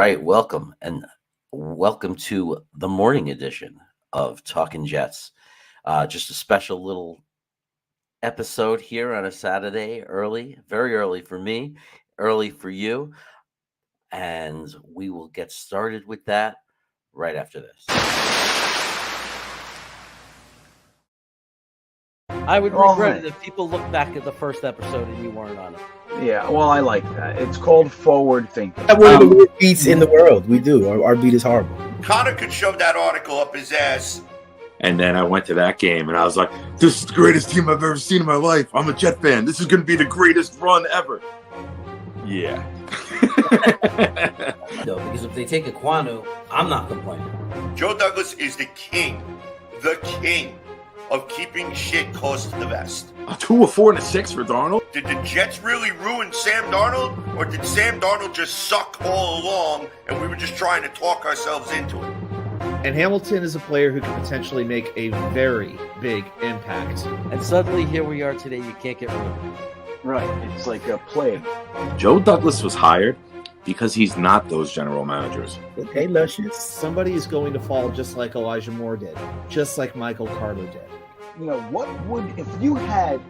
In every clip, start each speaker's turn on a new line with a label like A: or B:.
A: right, welcome to the morning edition of Talking Jets. Just a special little episode here on a Saturday, early, very early for me, early for you, and we will get started with that right after this.
B: I would
C: Well,
B: regret
C: hey.
B: it if people look back at the first episode and you weren't on it.
C: Yeah, well, I like that. It's called forward thinking.
D: have one of the worst beats in the world. We do. Our beat is horrible.
E: Connor could shove that article up his ass.
F: And then I went to that game and I was like, this is the greatest team I've ever seen in my life. I'm a Jet fan. This is going to be the greatest run ever. Yeah.
G: No, because if they take Aquanu, I'm not complaining.
E: Joe Douglas is the king of keeping shit close to the vest.
F: A 2, a 4, and a 6 for Darnold.
E: Did the Jets really ruin Sam Darnold, or did Sam Darnold just suck all along and we were just trying to talk ourselves into it?
H: And Hamilton is a player who can potentially make a very big impact.
B: And suddenly here we are today, you can't get rid of it.
C: Right, it's like a plague.
F: Joe Douglas was hired because he's not those general managers.
D: Okay, Luscious.
H: Somebody is going to fall just like Elijah Moore did, just like Michael Carter did.
C: You know, what would, if you had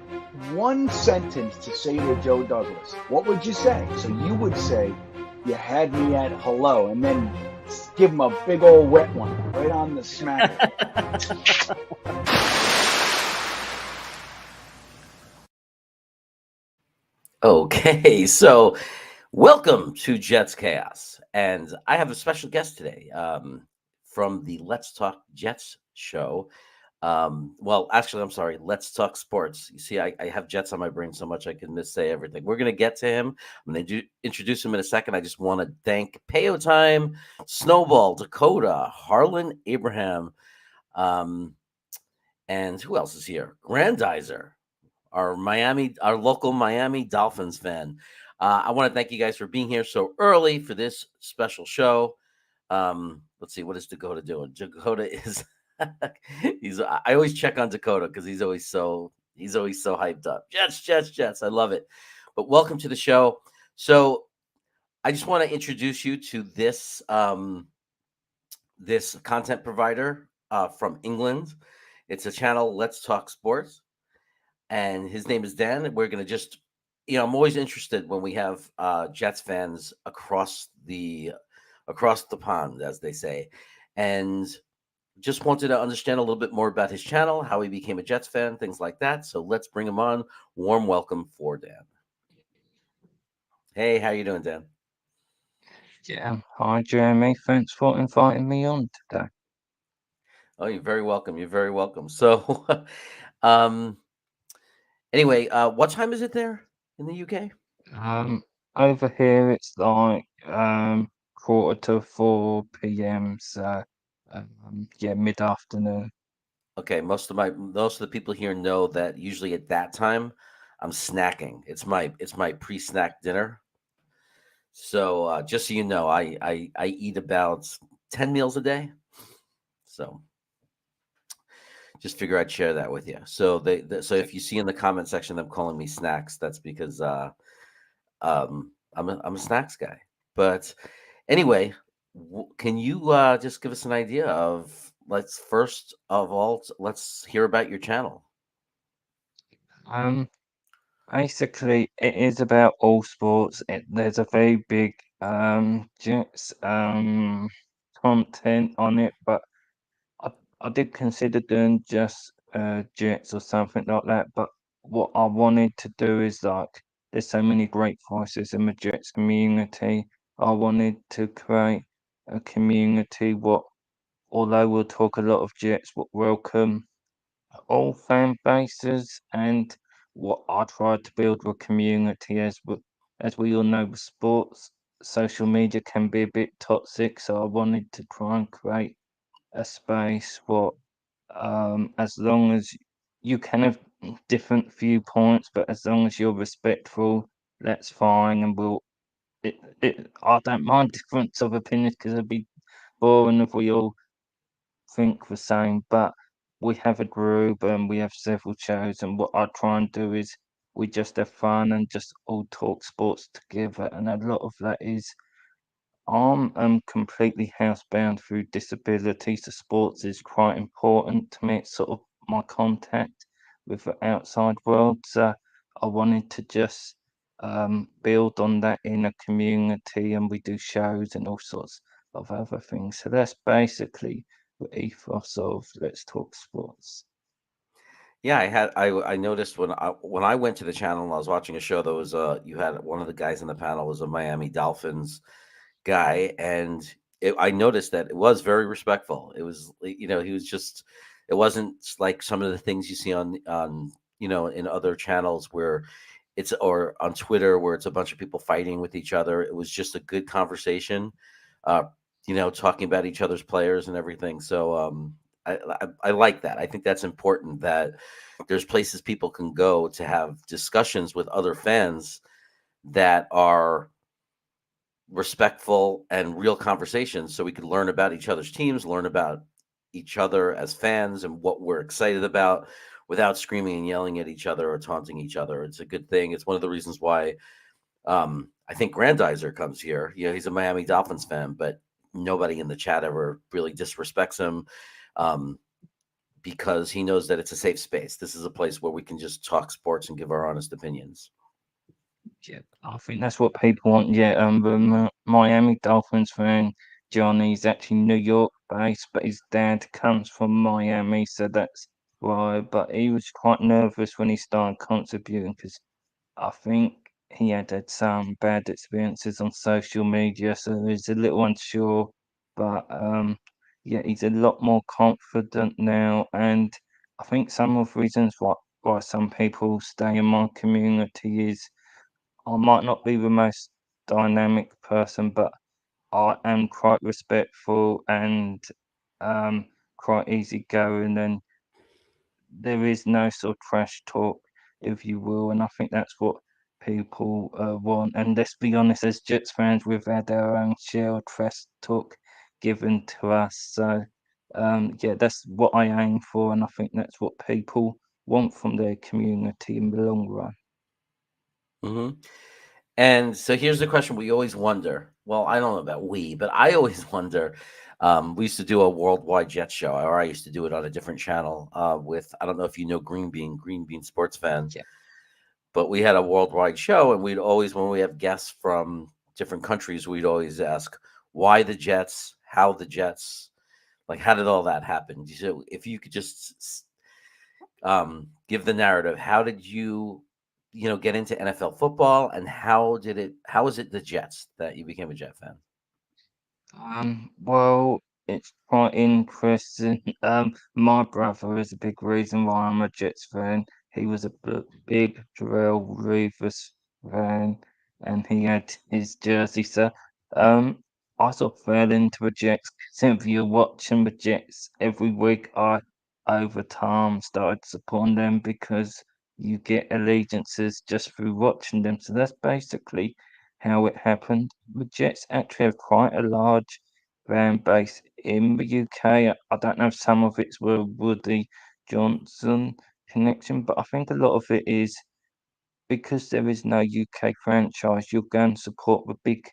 C: one sentence to say to Joe Douglas, what would you say? So you would say, you had me at hello, and then give him a big old wet one right on the smack.
A: Okay, so welcome to Jets Chaos. And I have a special guest today from the Let's Talk Jets show. Well, actually, I'm sorry. Let's Talk Sports. You see, I have Jets on my brain so much I can missay everything. We're going to get to him. I'm going to introduce him in a second. I just want to thank Payo Time, Snowball, Dakota, Harlan Abraham, and who else is here? Grandizer, our local Miami Dolphins fan. I want to thank you guys for being here so early for this special show. Let's see, what is Dakota doing? Dakota is I always check on Dakota because he's always so hyped up. Jets. I love it. But welcome to the show. So I just want to introduce you to this this content provider from England. It's a channel, Let's Talk Sports, and his name is Dan. We're gonna just, I'm always interested when we have Jets fans across the pond, as they say, and just wanted to understand a little bit more about his channel, how he became a Jets fan, things like that. So let's bring him on. Warm welcome for Dan. Hey, how you doing, Dan?
I: Yeah, hi Jeremy. Thanks for inviting me on today.
A: Oh, you're very welcome. You're very welcome. So, anyway, what time is it there in the UK?
I: Over here it's like 3:45 p.m. So yeah, mid-afternoon.
A: Okay, most of the people here know that usually at that time I'm snacking. It's my pre-snack dinner. So just so you know, I eat about 10 meals a day. So just figure I'd share that with you. So so if you see in the comment section them calling me snacks, that's because I'm a snacks guy. But anyway, can you just give us an idea of, let's hear about your channel.
I: Basically it is about all sports. There's a very big Jets content on it, but I did consider doing just Jets or something like that. But what I wanted to do is, like, there's so many great voices in the Jets community. I wanted to create a community although we'll talk a lot of Jets, welcome all fan bases. And what I tried to build a community, as we all know, with sports, social media can be a bit toxic. So I wanted to try and create a space for, as long as you can have different viewpoints, but as long as you're respectful, that's fine. And I don't mind difference of opinions because it'd be boring if we all think the same. But we have a group and we have several shows, and what I try and do is we just have fun and just all talk sports together. And a lot of that is I'm completely housebound through disability, so sports is quite important to me. It's sort of my contact with the outside world. So I wanted to just build on that in a community, and we do shows and all sorts of other things. So that's basically the ethos of Let's Talk Sports.
A: Yeah, I noticed when I went to the channel and I was watching a show, there was you had one of the guys in the panel was a Miami Dolphins guy, and I noticed that it was very respectful. It was he was just it wasn't like some of the things you see on in other channels where it's or on Twitter where it's a bunch of people fighting with each other. It was just a good conversation, uh, talking about each other's players and everything. So I like that. I think that's important that there's places people can go to have discussions with other fans that are respectful and real conversations so we could learn about each other's teams, learn about each other as fans and what we're excited about without screaming and yelling at each other or taunting each other. It's a good thing. It's one of the reasons why I think Grandizer comes here. He's a Miami Dolphins fan, but nobody in the chat ever really disrespects him um, because he knows that it's a safe space. This is a place where we can just talk sports and give our honest opinions.
I: Yeah, I think that's what people want. Yeah, the Miami Dolphins fan, Johnny's actually New York based, but his dad comes from Miami, so that's why. But he was quite nervous when he started contributing because I think he had some bad experiences on social media, so he's a little unsure. But yeah, he's a lot more confident now, and I think some of the reasons why some people stay in my community is I might not be the most dynamic person, but I am quite respectful and quite easygoing, and there is no sort of trash talk, if you will, and I think that's what people want. And let's be honest, as Jets fans, we've had our own share of trash talk given to us. So, yeah, that's what I aim for, and I think that's what people want from their community in the long run.
A: hmm And so here's the question we always wonder. Well, I don't know about we, but I always wonder. We used to do a worldwide jet show, or I used to do it on a different channel with, I don't know if you know Green Bean Sports Fan,
I: Yeah.
A: but we had a worldwide show, and we'd always, when we have guests from different countries, we'd always ask, why the Jets, how the Jets, like, how did all that happen? So if you could just give the narrative, how did you get into NFL football, and how is it the Jets that you became a Jet fan?
I: Well, it's quite interesting. My brother is a big reason why I'm a Jets fan. He was a big Darrell Reeves fan, and he had his jersey. So, I sort of fell into the Jets. Since you're watching the Jets every week, I over time started supporting them because you get allegiances just through watching them. So that's basically how it happened. The Jets actually have quite a large fan base in the UK. I don't know if some of it's were Woody Johnson connection, but I think a lot of it is because there is no UK franchise, you'll go and support the big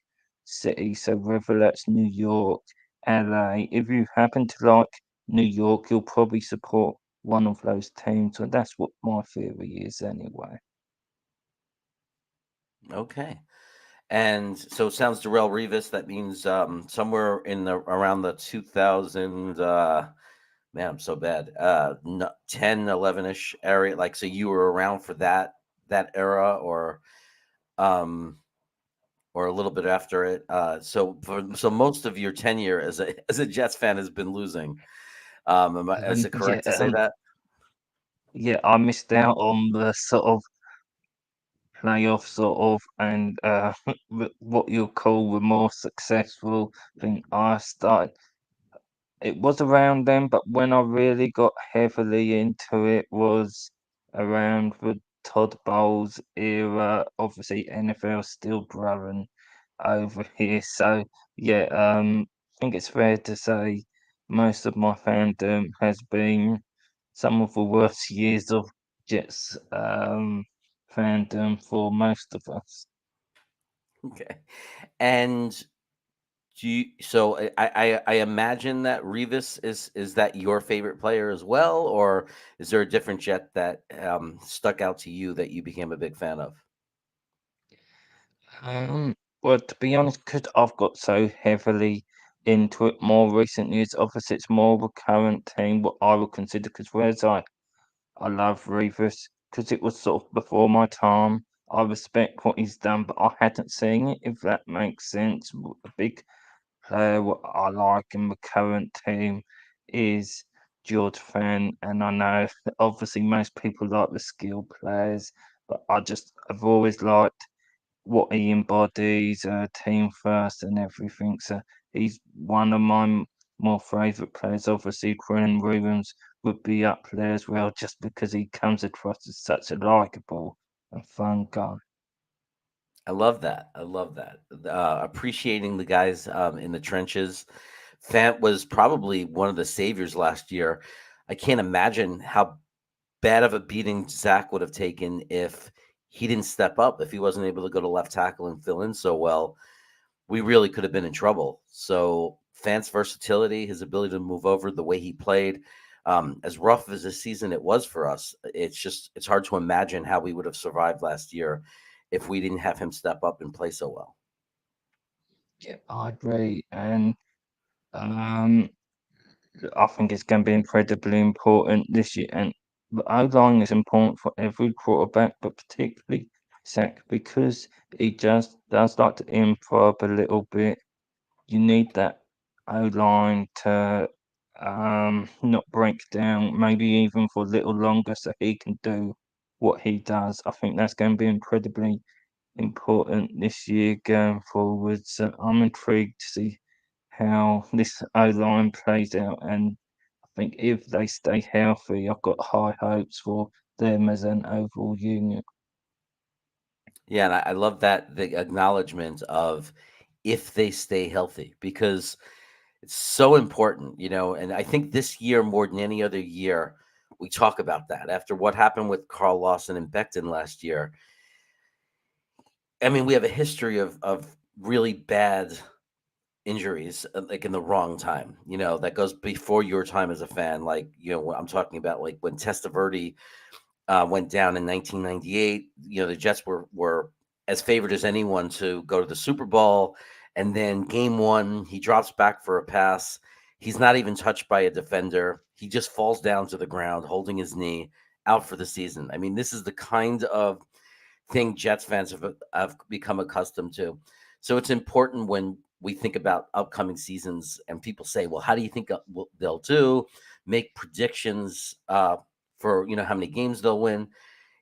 I: city. So whether that's New York, LA, if you happen to like New York, you'll probably support one of those teams. And that's what my theory is anyway.
A: Okay. And so it sounds Darrell Revis. That means somewhere in the around the 2000, man, I'm so bad. 10, 11-ish area. Like, so you were around for that era, um, or a little bit after it. So most of your tenure as a as a Jets fan has been losing. Is it
I: Yeah,
A: correct to say that?
I: yeah, I missed out on the sort of playoff sort of and what you call the more successful thing. I started it was around then, but when I really got heavily into it was around the Todd Bowles era. Obviously, NFL still growing over here. So yeah, I think it's fair to say most of my fandom has been some of the worst years of Jets fandom for most of us.
A: Okay. And Do you, so I imagine that Revis is that your favorite player as well, or is there a different Jet that stuck out to you that you became a big fan of?
I: Um, well, to be honest, because I've got so heavily into it more recent years, obviously it's more of a current team, what I would consider, because whereas I love Revis, because it was sort of before my time. I respect what he's done, but I hadn't seen it, if that makes sense. A big player what I like in the current team is George Fenn, and I know that obviously most people like the skill players, but I've always liked what he embodies, team first and everything. So he's one of my more favourite players. Obviously, Quinn Williams would be up there as well, just because he comes across as such a likable and fun guy.
A: I love that. I love that. Appreciating the guys in the trenches. Fant was probably one of the saviors last year. I can't imagine how bad of a beating Zach would have taken if he didn't step up, if he wasn't able to go to left tackle and fill in so well. We really could have been in trouble. So Fant's versatility, his ability to move over, the way he played, as rough as this season it was for us, it's hard to imagine how we would have survived last year if we didn't have him step up and play so well.
I: Yeah, I agree. And um, I think it's going to be incredibly important this year. And the O line is important for every quarterback, but particularly Zach, because he just does like to improv a little bit. You need that O line to not break down, maybe even for a little longer, so he can do what he does. I think that's going to be incredibly important this year going forward. So I'm intrigued to see how this O line plays out, and I think if they stay healthy, I've got high hopes for them as an overall unit.
A: Yeah, and I love that the acknowledgement of if they stay healthy because it's so important, And I think this year more than any other year, we talk about that. After what happened with Carl Lawson and Becton last year, I mean, we have a history of really bad injuries, like in the wrong time. That goes before your time as a fan. Like, what I'm talking about, like when Testaverde went down in 1998. The Jets were as favored as anyone to go to the Super Bowl, and then game one, he drops back for a pass. He's not even touched by a defender. He just falls down to the ground, holding his knee, out for the season. I mean, this is the kind of thing Jets fans have become accustomed to. So it's important when we think about upcoming seasons and people say, well, how do you think they'll do? Make predictions for how many games they'll win.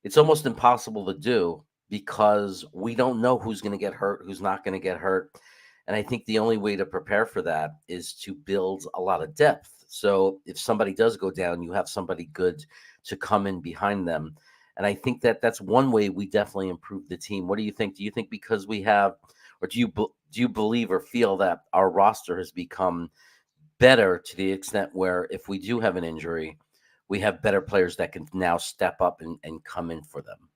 A: It's almost impossible to do because we don't know who's going to get hurt, who's not going to get hurt. And I think the only way to prepare for that is to build a lot of depth. So if somebody does go down, you have somebody good to come in behind them. And I think that that's one way we definitely improve the team. What do you think? Do you think because we have, or do you believe or feel that our roster has become better to the extent where if we do have an injury, we have better players that can now step up and come in for them?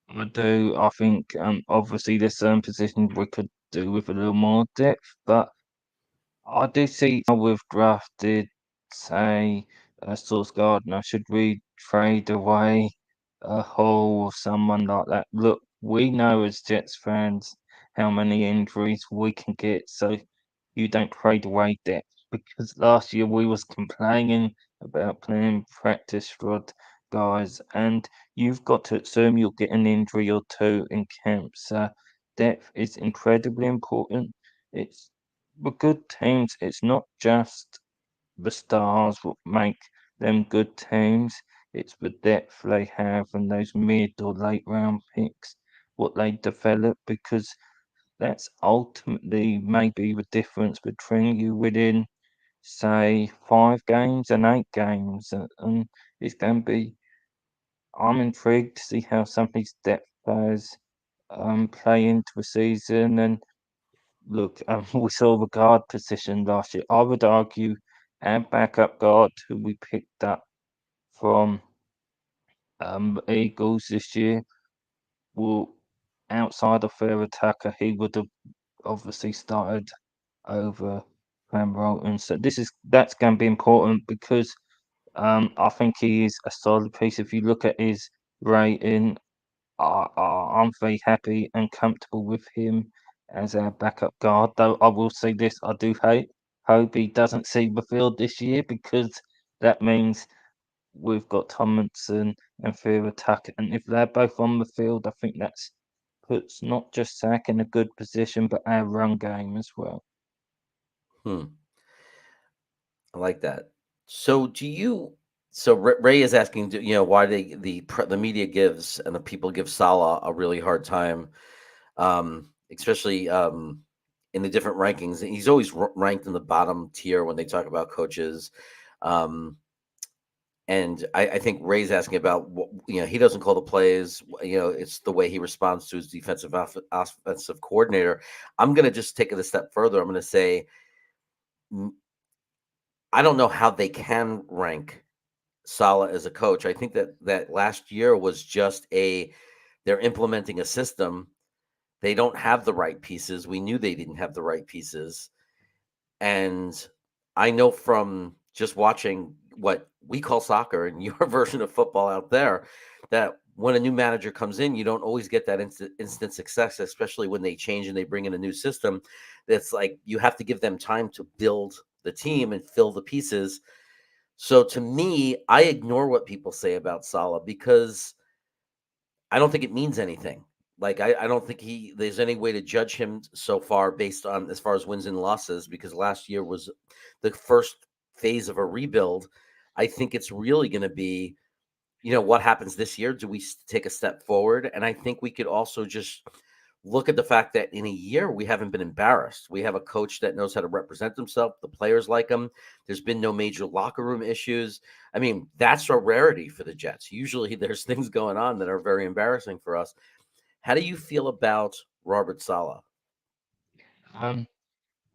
I: I do. I think obviously there's certain positions we could do with a little more depth, but I do see how we've drafted, say, Sauce Gardner. Should we trade away a Hall or someone like that? Look, we know as Jets fans how many injuries we can get, so you don't trade away depth. Because last year we was complaining about playing practice squad guys, and you've got to assume you'll get an injury or two in camp. So depth is incredibly important. It's with good teams, it's not just the stars what make them good teams. It's the depth they have and those mid or late round picks, what they develop, because that's ultimately maybe the difference between you winning, say, 5 games and 8 games. And it's going to be, I'm intrigued to see how some of these depth players play into the season. And look, we saw the guard position last year. I would argue our backup guard, who we picked up from the Eagles this year, will outside of their attacker, he would have obviously started over Van Rolton. So that's going to be important because I think he is a solid piece. If you look at his rating, I'm very happy and comfortable with him as our backup guard. Though I will say this, I do hope he doesn't see the field this year because that means we've got Tomlinson and Theo Tucker, and if they're both on the field, I think that's puts not just Sack in a good position, but our run game as well.
A: I like that. So do you? So Ray is asking, why the media gives and the people give Salah a really hard time, especially in the different rankings. He's always ranked in the bottom tier when they talk about coaches. And I think Ray's asking about, he doesn't call the plays. It's the way he responds to his defensive offensive coordinator. I'm going to just take it a step further. I'm going to say, I don't know how they can rank Salah as a coach. I think that last year was just they're implementing a system. They don't have the right pieces. We knew they didn't have the right pieces. And I know from just watching what we call soccer and your version of football out there, that when a new manager comes in, you don't always get that instant success, especially when they change and they bring in a new system. That's like, you have to give them time to build the team and fill the pieces. So to me, I ignore what people say about Salah because I don't think it means anything. Like, I don't think there's any way to judge him so far based on as far as wins and losses, because last year was the first phase of a rebuild. I think it's really going to be, what happens this year? Do we take a step forward? And I think we could also just look at the fact that in a year, we haven't been embarrassed. We have a coach that knows how to represent himself. The players like him. There's been no major locker room issues. I mean, that's a rarity for the Jets. Usually there's things going on that are very embarrassing for us. How do you feel about Robert Saleh?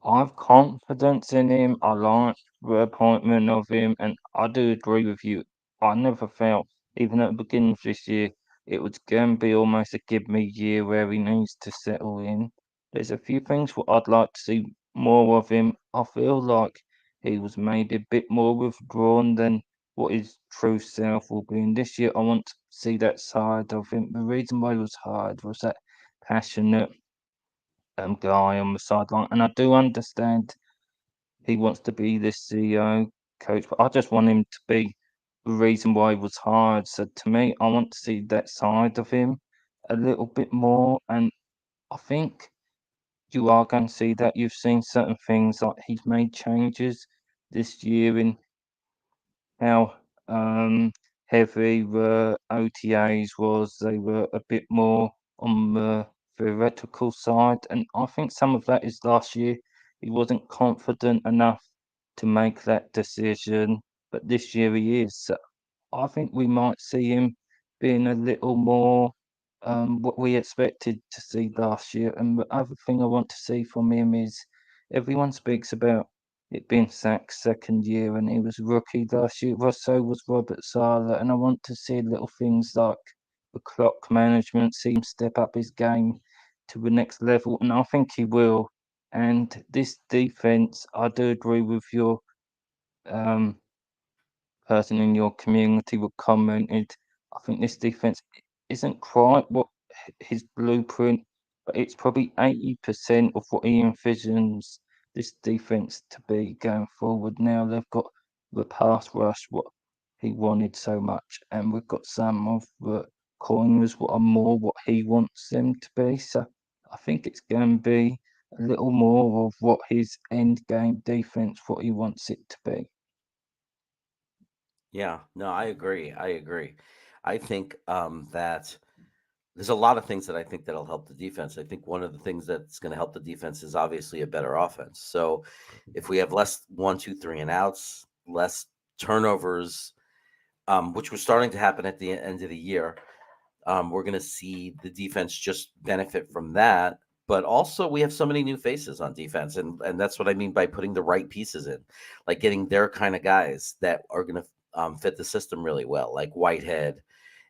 I: I've confidence in him. I like the appointment of him, and I do agree with you. I never felt, even at the beginning of this year, it was going to be almost a give me year where he needs to settle in. There's a few things what I'd like to see more of him. I feel like he was maybe a bit more withdrawn than what his true self will be. And this year, I want to see that side of him. The reason why he was hired was that passionate guy on the sideline, and I do understand he wants to be the CEO coach, but I just want him to be the reason why he was hired. So to me, I want to see that side of him a little bit more, and I think you are going to see that. You've seen certain things like he's made changes this year in how heavy the OTAs was. They were a bit more on the theoretical side, and I think some of that is last year he wasn't confident enough to make that decision, but this year he is. So I think we might see him being a little more what we expected to see last year. And the other thing I want to see from him is everyone speaks about it being Sack's second year, and he was rookie last year. Well, so was Robert Saleh, and I want to see little things like the clock management, see him step up his game to the next level, and I think he will. And this defense, I do agree with your um, person in your community who commented. I think this defense isn't quite what his blueprint, but it's probably 80% of what he envisions this defense to be going forward. Now they've got the pass rush, what he wanted so much, and we've got some of the corners what are more what he wants them to be. So I think it's going to be a little more of what his end game defense, what he wants it to be.
A: Yeah, no, I agree. I think that there's a lot of things that I think that'll help the defense. I think one of the things that's going to help the defense is obviously a better offense. So if we have less 1, 2, 3 and outs, less turnovers, which was starting to happen at the end of the year, we're going to see the defense just benefit from that. But also we have so many new faces on defense. And that's what I mean by putting the right pieces in, like getting their kind of guys that are going to fit the system really well, like Whitehead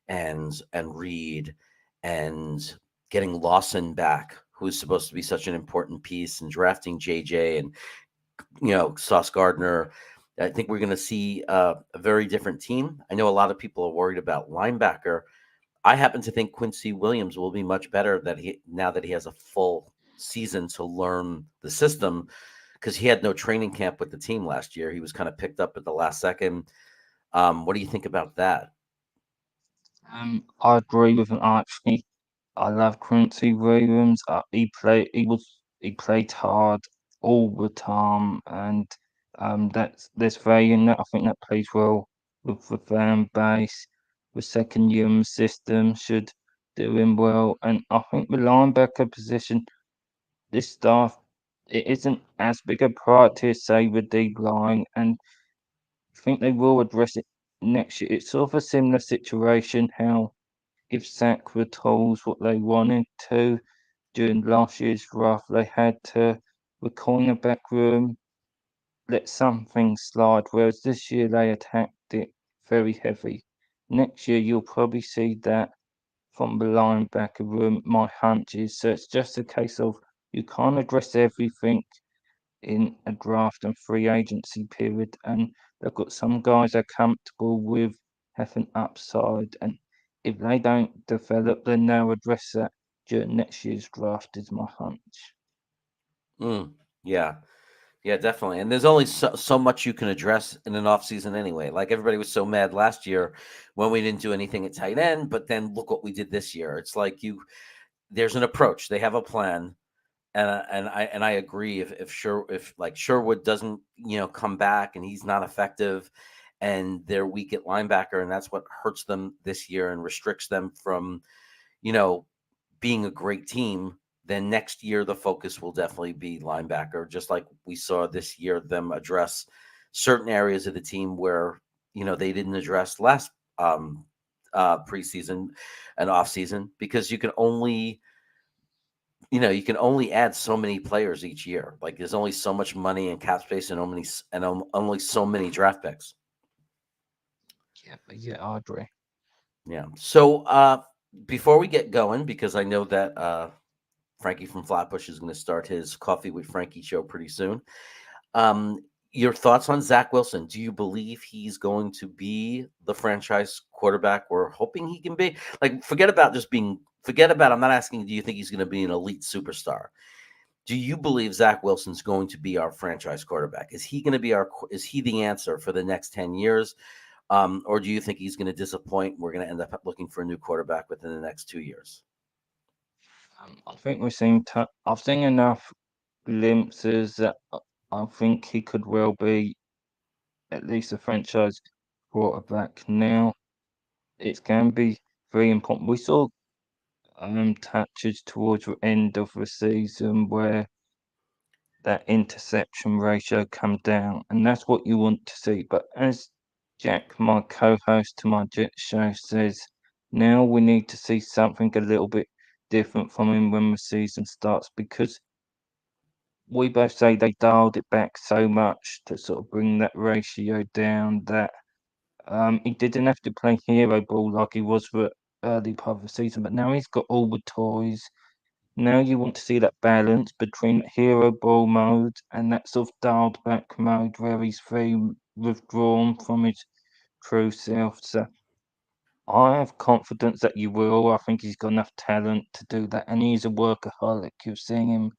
A: and Reed, and getting Lawson back, who's supposed to be such an important piece, and drafting JJ and Sauce Gardner. I think we're going to see a very different team. I know a lot of people are worried about linebacker. I happen to think Quincy Williams will be much better now that he has a full season to learn the system, because he had no training camp with the team last year. He was kind of picked up at the last second. What do you think about that?
I: I agree with him actually. I love Quincy Williams. He played hard all the time, and that's very in that. I think that plays well with the fan base. The second year in the system should do him well, and I think the linebacker position, this staff, it isn't as big a priority as say the D line, and I think they will address it next year. It's sort of a similar situation how give Zach the tools what they wanted to during last year's draft. They had to the cornerback room let some things slide, whereas this year they attacked it very heavy. Next year you'll probably see that from the linebacker room. My hunch is so it's just a case of you can't address everything in a draft and free agency period, and they've got some guys are comfortable with having upside, and if they don't develop, then they'll address that during next year's draft. Is my hunch.
A: Yeah. Yeah, definitely. And there's only so much you can address in an offseason anyway. Like, everybody was so mad last year when we didn't do anything at tight end, but then look what we did this year. It's like there's an approach. They have a plan. And I agree. If Sherwood doesn't come back and he's not effective, and they're weak at linebacker, and that's what hurts them this year and restricts them from being a great team, then next year the focus will definitely be linebacker, just like we saw this year them address certain areas of the team where they didn't address last preseason and offseason, because you can only add so many players each year. Like, there's only so much money and cap space, and only so many draft picks.
I: Yeah, I agree.
A: Yeah. So before we get going, because I know that Frankie from Flatbush is going to start his Coffee with Frankie show pretty soon. Your thoughts on Zach Wilson? Do you believe he's going to be the franchise quarterback we're hoping he can be? Like, forget about, I'm not asking, do you think he's going to be an elite superstar? Do you believe Zach Wilson's going to be our franchise quarterback? Is he going to be is he the answer for the next 10 years? Or do you think he's going to disappoint? We're going to end up looking for a new quarterback within the next 2 years.
I: I think I've seen enough glimpses that I think he could well be at least a franchise quarterback. Now, it's going to be very important. We saw touches towards the end of the season where that interception ratio come down, and that's what you want to see. But as Jack, my co-host to my Jet show, says, now we need to see something a little bit different from him when the season starts, because we both say they dialed it back so much to sort of bring that ratio down that he didn't have to play hero ball like he was for early part of the season, but now he's got all the toys. Now you want to see that balance between hero ball mode and that sort of dialed back mode where he's very withdrawn from his true self. So I have confidence that you will. I think he's got enough talent to do that, and he's a workaholic. You're seeing him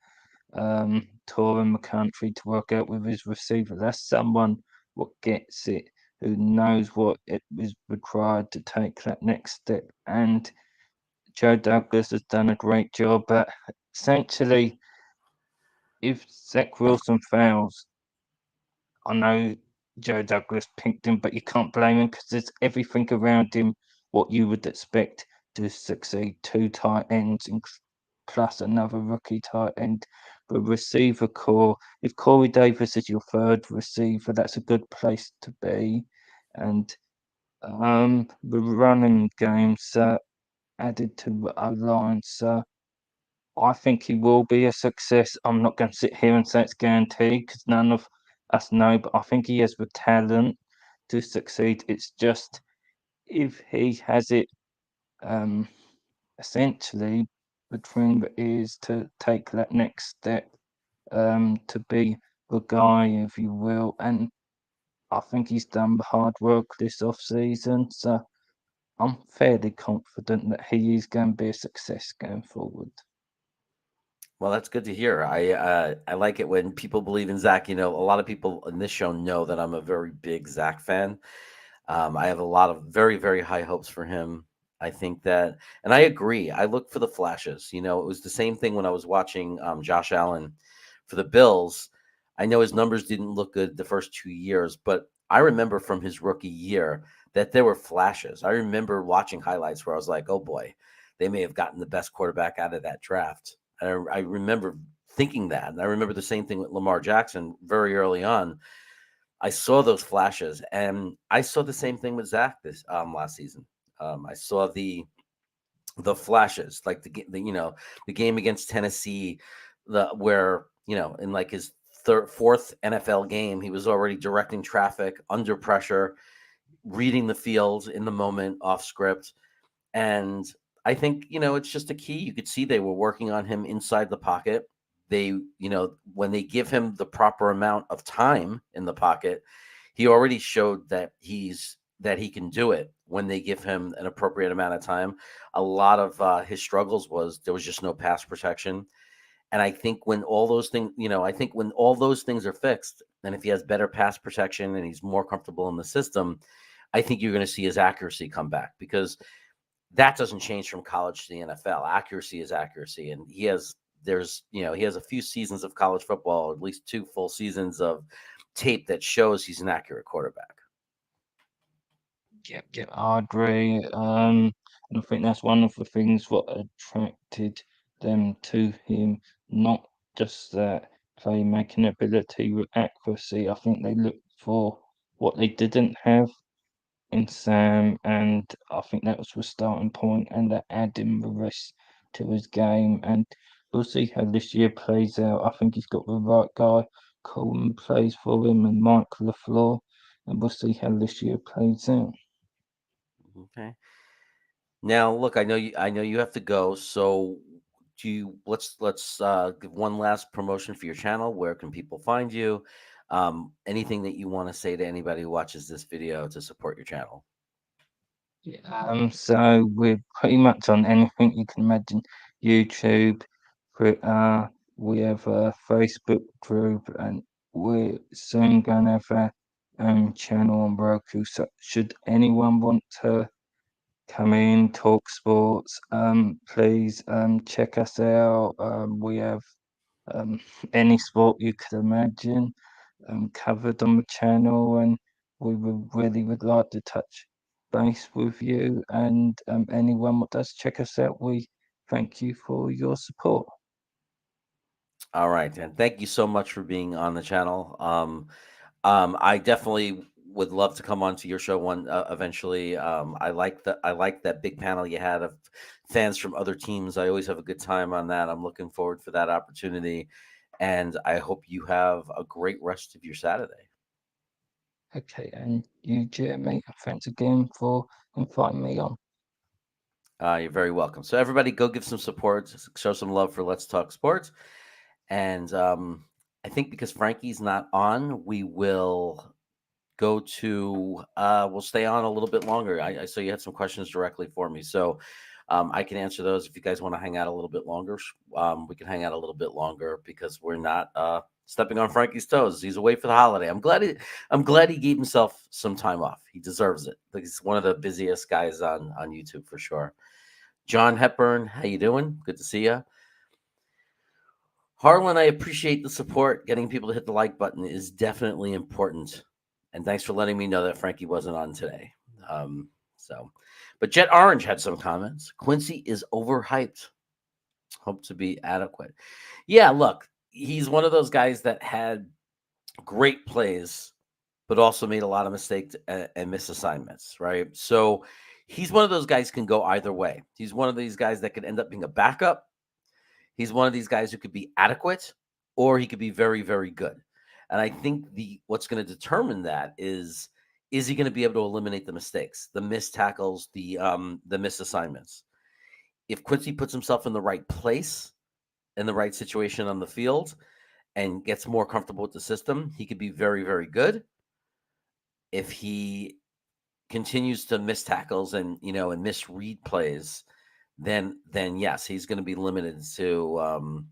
I: touring the country to work out with his receiver. That's someone what gets it, who knows what it is required to take that next step. And Joe Douglas has done a great job. But essentially, if Zach Wilson fails, I know Joe Douglas picked him, but you can't blame him because there's everything around him what you would expect to succeed. 2 tight ends plus another rookie tight end. The receiver core, if Corey Davis is your third receiver, that's a good place to be. And the running games added to the O-line. So I think he will be a success. I'm not going to sit here and say it's guaranteed because none of us know, but I think he has the talent to succeed. It's just if he has it essentially the dream is to take that next step, to be the guy, if you will. And I think he's done the hard work this off season, so I'm fairly confident that he is going to be a success going forward.
A: Well, that's good to hear. I like it when people believe in Zach. A lot of people in this show know that I'm a very big Zach fan. I have a lot of very, very high hopes for him. I think that, and I agree. I look for the flashes. It was the same thing when I was watching Josh Allen for the Bills. I know his numbers didn't look good the first 2 years, but I remember from his rookie year that there were flashes. I remember watching highlights where I was like, oh boy, they may have gotten the best quarterback out of that draft. And I remember thinking that. And I remember the same thing with Lamar Jackson very early on. I saw those flashes, and I saw the same thing with Zach this last season. I saw the flashes, like the game against Tennessee, where in like his fourth NFL game, he was already directing traffic under pressure, reading the field in the moment, off script, and I think it's just a key. You could see they were working on him inside the pocket. They, when they give him the proper amount of time in the pocket, he already showed that he can do it when they give him an appropriate amount of time. A lot of his struggles was there was just no pass protection. And I think when all those things, when all those things are fixed, and if he has better pass protection and he's more comfortable in the system, I think you're going to see his accuracy come back, because that doesn't change from college to the NFL. Accuracy is accuracy. And he has a few seasons of college football, at least 2 full seasons of tape that shows he's an accurate quarterback.
I: Yep, I agree. And I think that's one of the things what attracted them to him, not just that playmaking ability with accuracy. I think they looked for what they didn't have in Sam, and I think that was the starting point, and that adding the rest to his game. And we'll see how this year plays out. I think he's got the right guy. Coleman plays for him, and Mike LaFleur, and we'll see how this year plays out.
A: Okay. Now, look, I know you have to go. So, let's give one last promotion for your channel. Where can people find you? Anything that you want to say to anybody who watches this video to support your channel?
I: So we're pretty much on anything you can imagine. YouTube, Twitter, we have a Facebook group, and we're soon going to have our own channel on Roku. So should anyone want to come in, talk sports, please check us out. We have any sport you could imagine covered on the channel, and we would like to touch base with you, and anyone that does check us out, we thank you for your support.
A: All right, and thank you so much for being on the channel. I definitely would love to come on to your show eventually. I like that big panel you had of fans from other teams. I always have a good time on that. I'm looking forward for that opportunity, and I hope you have a great rest of your Saturday.
I: Okay, and you, Jeremy, thanks again for inviting me on.
A: You're very welcome. So everybody, go give some support, show some love for Let's Talk Sports. And I think because Frankie's not on, we will go to we'll stay on a little bit longer. I saw you had some questions directly for me, so I can answer those. If you guys want to hang out a little bit longer, we can hang out a little bit longer, because we're not stepping on Frankie's toes. He's away for the holiday. I'm glad he gave himself some time off. He deserves it. He's one of the busiest guys on YouTube for sure. John Hepburn, how you doing? Good to see you. Harlan, I appreciate the support. Getting people to hit the like button is definitely important. And thanks for letting me know that Frankie wasn't on today. But Jet Orange had some comments. Quincy is overhyped. Hope to be adequate. Yeah, look, he's one of those guys that had great plays, but also made a lot of mistakes and missed assignments, right? So he's one of those guys who can go either way. He's one of these guys that could end up being a backup. He's one of these guys who could be adequate, or he could be very, very good. And I think what's going to determine that is he going to be able to eliminate the mistakes, the missed tackles, the missed assignments? if Quincy puts himself in the right place, in the right situation on the field, and gets more comfortable with the system, he could be very, very good. If he continues to miss tackles and and misread plays, then yes, he's going to be limited to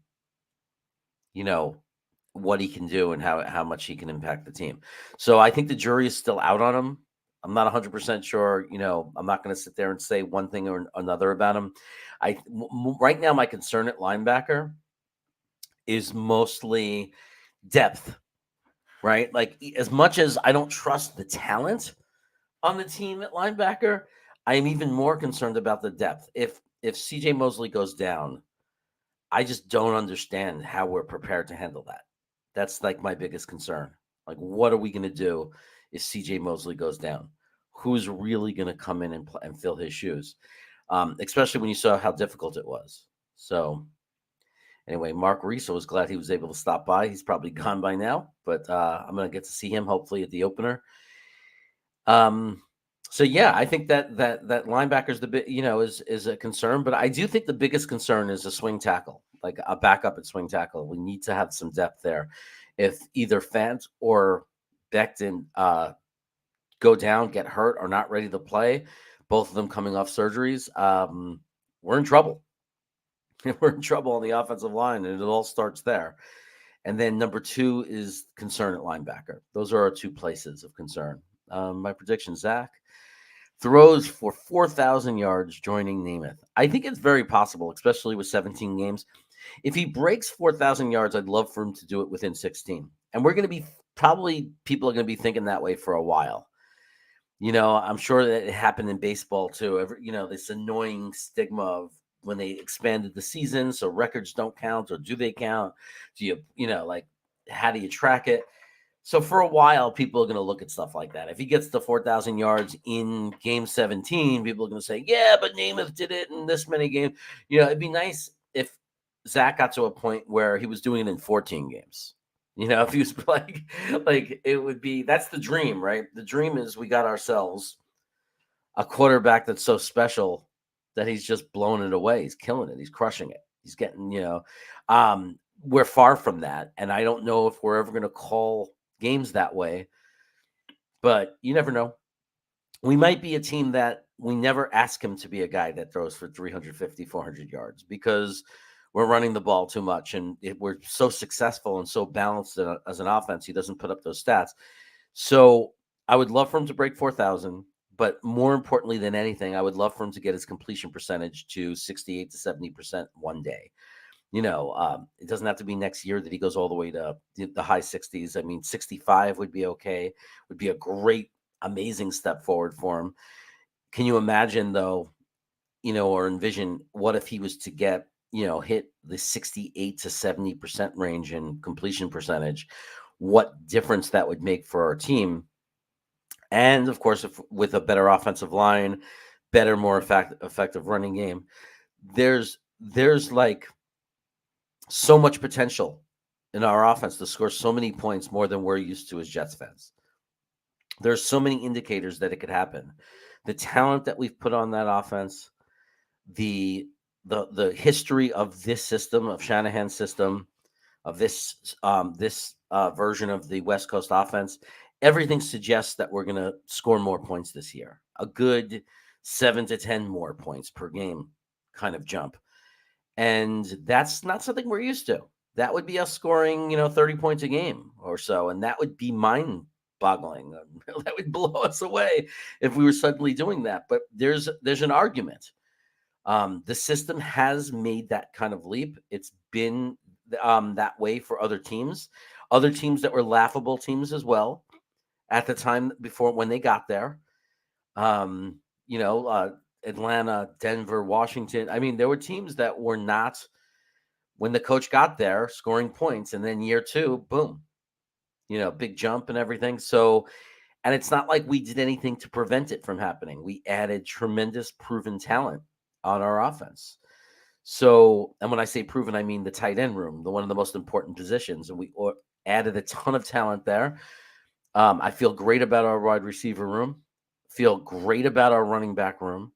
A: what he can do and how much he can impact the team. So I think the jury is still out on him. I'm not 100% sure. I'm not going to sit there and say one thing or another about him. Right now, my concern at linebacker is mostly depth, right? Like, as much as I don't trust the talent on the team at linebacker, I am even more concerned about the depth. If CJ Mosley goes down, I just don't understand how we're prepared to handle that. That's like my biggest concern. Like, what are we going to do if CJ Mosley goes down? Who's really going to come in and fill his shoes? Especially when you saw how difficult it was. So anyway, Mark Reese, I was glad he was able to stop by. He's probably gone by now, but I'm going to get to see him hopefully at the opener. So yeah, I think that linebacker's the bit, is a concern, but I do think the biggest concern is a swing tackle, like a backup at swing tackle. We need to have some depth there. If either Fant or Becton go down, get hurt, or not ready to play, both of them coming off surgeries, we're in trouble. We're in trouble on the offensive line, and it all starts there. And then number 2 is concern at linebacker. Those are our 2 places of concern. My prediction, Zach throws for 4,000 yards joining Namath. I think it's very possible, especially with 17 games. If he breaks 4,000 yards, I'd love for him to do it within 16. And we're going to be people are going to be thinking that way for a while. I'm sure that it happened in baseball too. This annoying stigma of when they expanded the season, so records don't count, or do they count? Do you, how do you track it? So for a while, people are going to look at stuff like that. If he gets to 4,000 yards in game 17, people are going to say, yeah, but Namath did it in this many games. It'd be nice if Zach got to a point where he was doing it in 14 games. If he was like it would be, that's the dream, right? The dream is we got ourselves a quarterback that's so special that he's just blowing it away. He's killing it. He's crushing it. He's getting, we're far from that. And I don't know if we're ever going to call games that way, but you never know. We might be a team that we never ask him to be a guy that throws for 350, 400 yards because we're running the ball too much, and we're so successful and so balanced as an offense, he doesn't put up those stats. So I would love for him to break 4,000, but more importantly than anything, I would love for him to get his completion percentage to 68 to 70% one day. It doesn't have to be next year that he goes all the way to the high 60s. I mean, 65 would be okay, would be a great, amazing step forward for him. Can you imagine, though, or envision what if he was to get, hit the 68 to 70% range in completion percentage, what difference that would make for our team? And of course, if with a better offensive line, better, more effective running game, there's like so much potential in our offense to score so many points more than we're used to as Jets fans. There's so many indicators that it could happen. The talent that we've put on that offense, the history of this system, of Shanahan's system, of this version of the West Coast offense, everything suggests that we're going to score more points this year. A good 7 to 10 more points per game kind of jump. And that's not something we're used to. That would be us scoring, 30 points a game or so. And that would be mind-boggling. That would blow us away if we were suddenly doing that. But there's an argument. The system has made that kind of leap. It's been that way for other teams that were laughable teams as well at the time before when they got there. Atlanta, Denver, Washington. I mean, there were teams that were not, when the coach got there, scoring points, and then year 2, boom, big jump and everything. So, and it's not like we did anything to prevent it from happening. We added tremendous proven talent on our offense. So, and when I say proven, I mean the tight end room, one of the most important positions, and we added a ton of talent there. I feel great about our wide receiver room. Feel great about our running back room.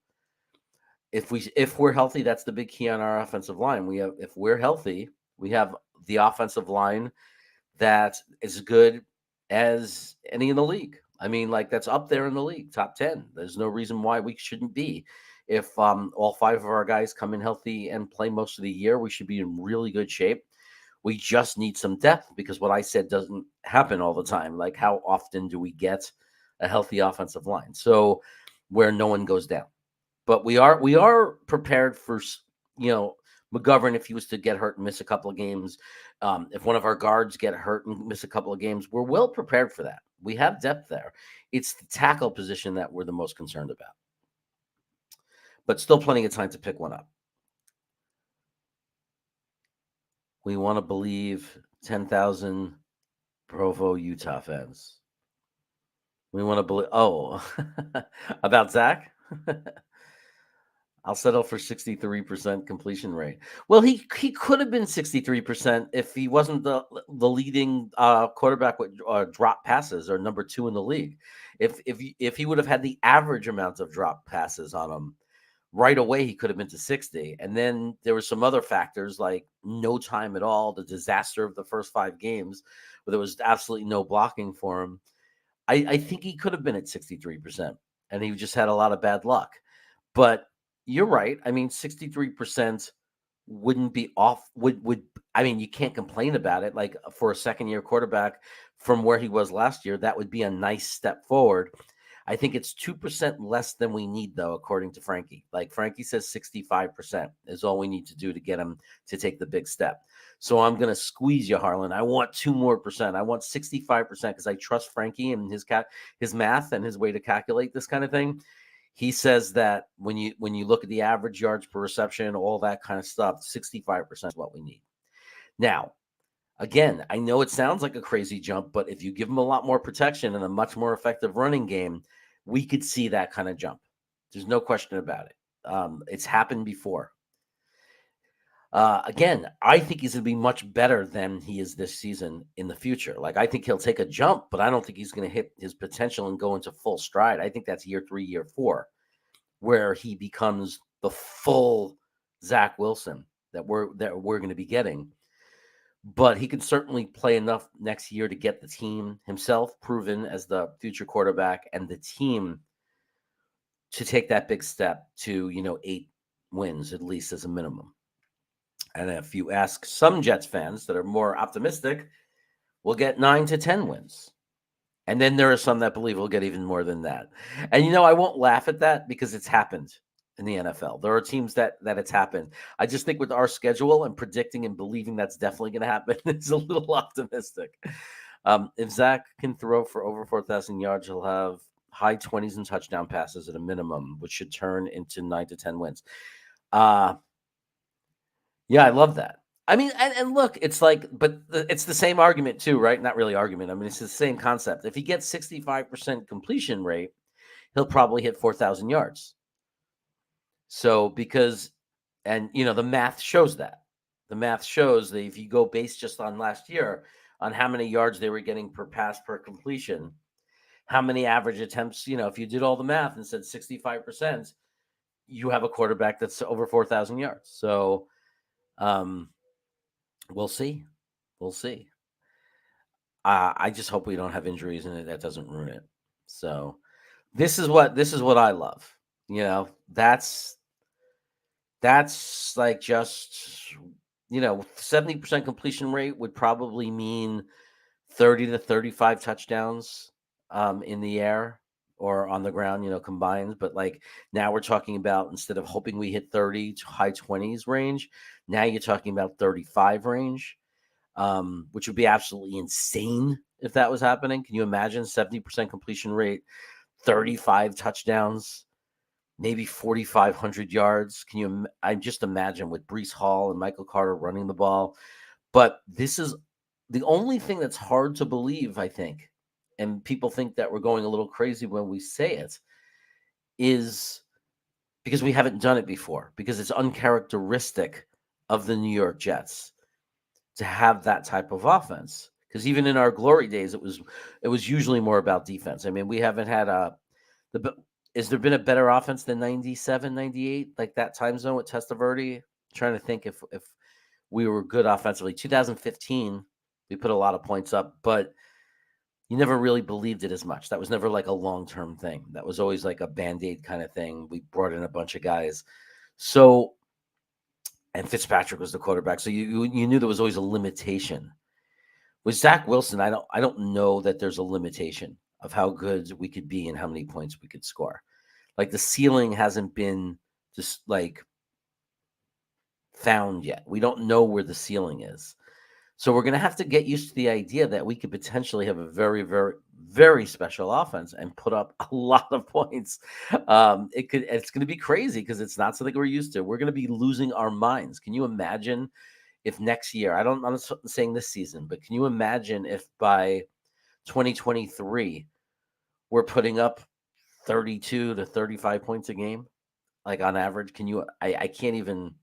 A: if we're healthy, that's the big key on our offensive line. If we're healthy, we have the offensive line that is good as any in the league. I mean, like that's up there in the league, top 10. There's no reason why we shouldn't be. If all 5 of our guys come in healthy and play most of the year, we should be in really good shape. We just need some depth because what I said doesn't happen all the time. Like how often do we get a healthy offensive line? So where no one goes down. But we are prepared for, McGovern, if he was to get hurt and miss a couple of games, if one of our guards get hurt and miss a couple of games, we're well prepared for that. We have depth there. It's the tackle position that we're the most concerned about. But still plenty of time to pick one up. We want to believe 10,000 Provo, Utah fans. We want to believe. Oh, about Zach? I'll settle for 63% completion rate. Well, he could have been 63% if he wasn't the leading quarterback with drop passes or number 2 in the league. If he would have had the average amount of drop passes on him right away, he could have been to 60. And then there were some other factors like no time at all, the disaster of the first 5 games where there was absolutely no blocking for him. I think he could have been at 63%, and he just had a lot of bad luck. But you're right. I mean, 63% wouldn't be off. I mean, you can't complain about it. Like for a second-year quarterback from where he was last year, that would be a nice step forward. I think it's 2% less than we need, though, according to Frankie. Like Frankie says 65% is all we need to do to get him to take the big step. So I'm going to squeeze you, Harlan. I want 2 more percent. I want 65% because I trust Frankie and his math and his way to calculate this kind of thing. He says that when you look at the average yards per reception, all that kind of stuff, 65% is what we need. Now, again, I know it sounds like a crazy jump, but if you give them a lot more protection and a much more effective running game, we could see that kind of jump. There's no question about it. It's happened before. Again, I think he's going to be much better than he is this season in the future. Like, I think he'll take a jump, but I don't think he's going to hit his potential and go into full stride. I think that's year 3, year 4, where he becomes the full Zach Wilson that we're going to be getting. But he can certainly play enough next year to get the team himself proven as the future quarterback and the team to take that big step to, 8 wins at least as a minimum. And if you ask some Jets fans that are more optimistic, we'll get 9 to 10 wins. And then there are some that believe we'll get even more than that. And, I won't laugh at that because it's happened in the NFL. There are teams that it's happened. I just think with our schedule and predicting and believing that's definitely going to happen, it's a little optimistic. If Zach can throw for over 4,000 yards, he'll have high 20s and touchdown passes at a minimum, which should turn into 9 to 10 wins. Yeah, I love that. I mean, and look, it's like, but it's the same argument too, right? Not really argument. I mean, it's the same concept. If he gets 65% completion rate, he'll probably hit 4,000 yards. So the math shows that. The math shows that if you go based just on last year, on how many yards they were getting per pass per completion, how many average attempts, if you did all the math and said 65%, you have a quarterback that's over 4,000 yards. So, we'll see. We'll see. I just hope we don't have injuries and that doesn't ruin it. So this is what I love. That's like just, 70% completion rate would probably mean 30 to 35 touchdowns in the air or on the ground, combined. But like now we're talking about, instead of hoping we hit 30 to high 20s range, now you're talking about 35 range, which would be absolutely insane if that was happening. Can you imagine 70% completion rate, 35 touchdowns, maybe 4,500 yards? I just imagine with Breece Hall and Michael Carter running the ball. But this is the only thing that's hard to believe, I think, and people think that we're going a little crazy when we say it, is because we haven't done it before, because it's uncharacteristic of the New York Jets to have that type of offense. Because even in our glory days, it was usually more about defense. I mean, we haven't had is there been a better offense than 97, 98, like that time zone with Testaverde? Trying to think if we were good offensively. 2015, we put a lot of points up, but you never really believed it as much. That was never like a long-term thing. That was always like a Band-Aid kind of thing. We brought in a bunch of guys. So, and Fitzpatrick was the quarterback. So you knew there was always a limitation. With Zach Wilson, I don't know that there's a limitation of how good we could be and how many points we could score. Like the ceiling hasn't been just like found yet. We don't know where the ceiling is. So we're going to have to get used to the idea that we could potentially have a very, very, very special offense and put up a lot of points. It's going to be crazy because it's not something we're used to. We're going to be losing our minds. Can you imagine if next year, I'm not saying this season, but can you imagine if by 2023 we're putting up 32 to 35 points a game, like on average? I can't even,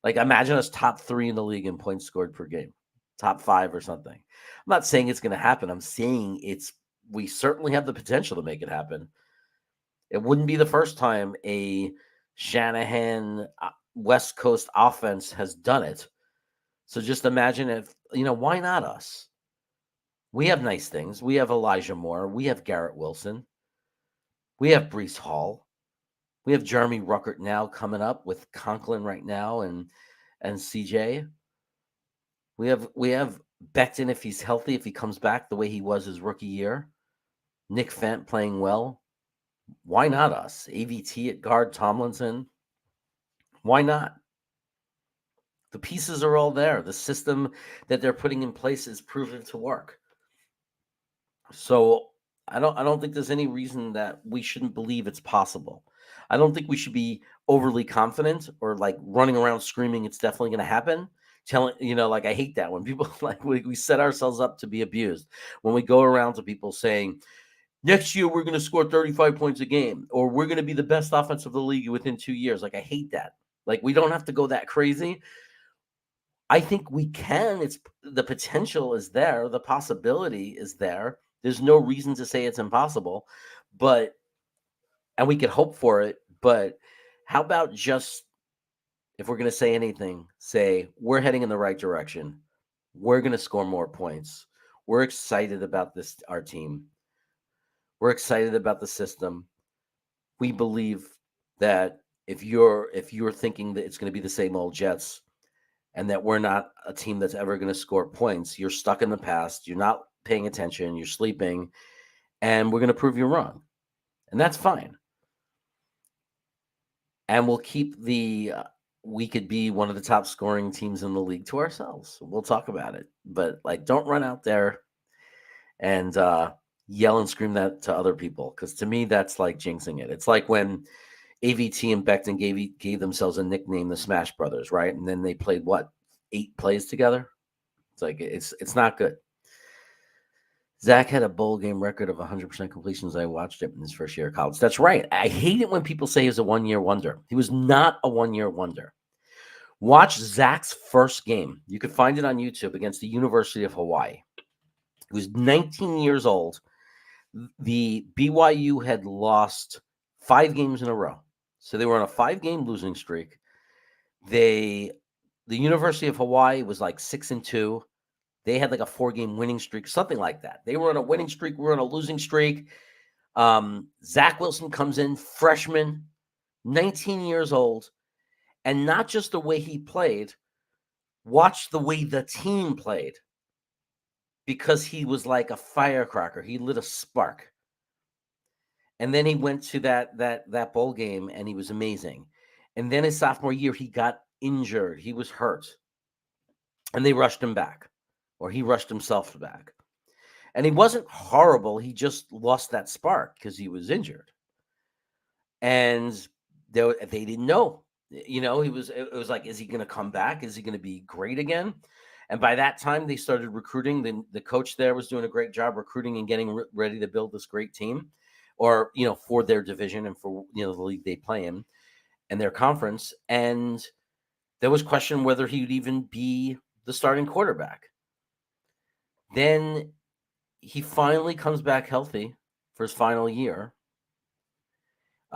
A: like, imagine us top 3 in the league in points scored per game, top 5 or something. I'm not saying it's going to happen. I'm saying we certainly have the potential to make it happen. It wouldn't be the first time a Shanahan West Coast offense has done it. So just imagine if, why not us? We have nice things. We have Elijah Moore. We have Garrett Wilson. We have Breece Hall. We have Jeremy Ruckert now coming up with Conklin right now and CJ. We have Becton if he's healthy, if he comes back the way he was his rookie year. Nick Fent playing well. Why not us? AVT at guard, Tomlinson. Why not? The pieces are all there. The system that they're putting in place is proven to work. So I don't think there's any reason that we shouldn't believe it's possible. I don't think we should be overly confident or like running around screaming it's definitely going to happen. I hate that when people like we set ourselves up to be abused. When we go around to people saying, next year we're going to score 35 points a game, or we're going to be the best offense of the league within 2 years. Like, I hate that. Like, we don't have to go that crazy. I think we can. The potential is there. The possibility is there. There's no reason to say it's impossible, and we could hope for it. But how about just, if we're going to say anything, say we're heading in the right direction. We're going to score more points. We're excited about our team. We're excited about the system. We believe that if you're thinking that it's going to be the same old Jets and that we're not a team that's ever going to score points, you're stuck in the past. You're not paying attention. You're sleeping. And we're going to prove you wrong. And that's fine. And we'll keep we could be one of the top scoring teams in the league to ourselves. We'll talk about it. But, don't run out there and yell and scream that to other people, because to me, that's like jinxing it. It's like when AVT and Becton gave themselves a nickname, the Smash Brothers, right? And then they played 8 plays together. It's like it's not good. Zach had a bowl game record of 100% completions. I watched it in his first year of college. That's right. I hate it when people say he was a one-year wonder. He was not a one-year wonder. Watch Zach's first game. You can find it on YouTube, against the University of Hawaii. He was 19 years old. The BYU had lost 5 games in a row. So they were on a 5-game losing streak. The University of Hawaii was like 6-2. They had like a 4-game winning streak, something like that. They were on a winning streak. We were on a losing streak. Zach Wilson comes in, freshman, 19 years old. And not just the way he played, watch the way the team played. Because he was like a firecracker. He lit a spark. And then he went to that bowl game, and he was amazing. And then his sophomore year, he got injured. He was hurt. And they rushed him back. Or he rushed himself back. And he wasn't horrible. He just lost that spark because he was injured. And they didn't know. It was like, is he going to come back? Is he going to be great again? And by that time, they started recruiting. The coach there was doing a great job recruiting and getting ready to build this great team, or, for their division and for, the league they play in and their conference. And there was question whether he would even be the starting quarterback. Then he finally comes back healthy for his final year.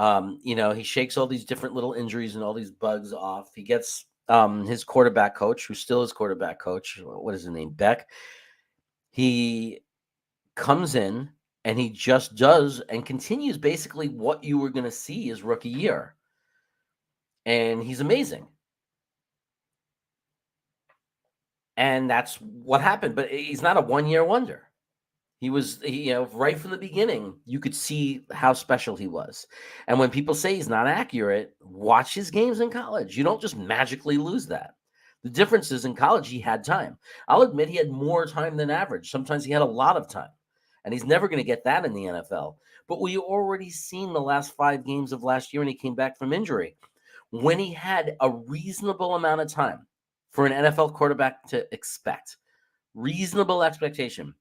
A: He shakes all these different little injuries and all these bugs off. He gets his quarterback coach, who's still his quarterback coach. What is his name? Beck. He comes in and he just does and continues basically what you were going to see his rookie year. And he's amazing. And that's what happened. But he's not a one-year wonder. He was, right from the beginning, you could see how special he was. And when people say he's not accurate, watch his games in college. You don't just magically lose that. The difference is in college, he had time. I'll admit he had more time than average. Sometimes he had a lot of time. And he's never going to get that in the NFL. But we already seen the last 5 games of last year when he came back from injury. When he had a reasonable amount of time for an NFL quarterback to expect, reasonable expectation,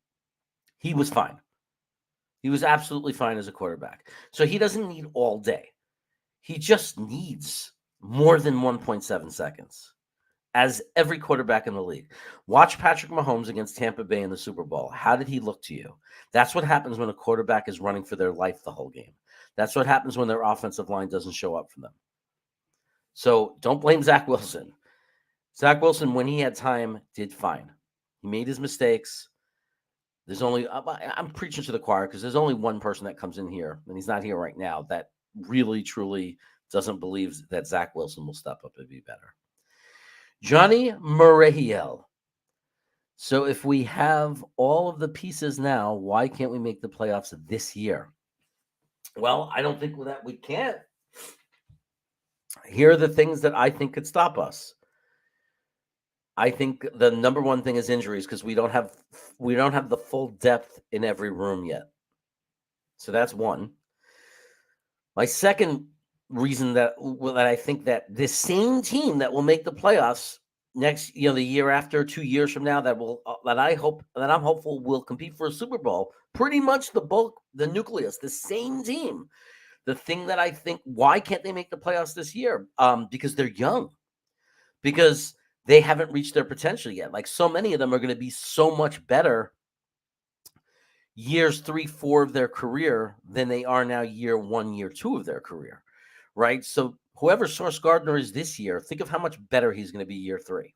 A: he was fine. He was absolutely fine as a quarterback. So he doesn't need all day. He just needs more than 1.7 seconds, as every quarterback in the league. Watch Patrick Mahomes against Tampa Bay in the Super Bowl. How did he look to you? That's what happens when a quarterback is running for their life the whole game. That's what happens when their offensive line doesn't show up for them. So don't blame Zach Wilson. Zach Wilson, when he had time, did fine. He made his mistakes. There's only, I'm preaching to the choir because there's only one person that comes in here, and he's not here right now, that really, truly doesn't believe that Zach Wilson will step up and be better. Johnny Murahiel. So if we have all of the pieces now, why can't we make the playoffs this year? Well, I don't think that we can't. Here are the things that I think could stop us. I think the number one thing is injuries, because we don't have the full depth in every room yet. So that's one. My second reason that I think that this same team that will make the playoffs next, the year after, 2 years from now, I'm hopeful will compete for a Super Bowl. Pretty much the nucleus, the same team. The thing that I think, why can't they make the playoffs this year? Because they're young. Because they haven't reached their potential yet. Like, so many of them are going to be so much better years 3, 4 of their career than they are now year 1, year 2 of their career, right? So whoever Sauce Gardner is this year, think of how much better he's going to be year 3.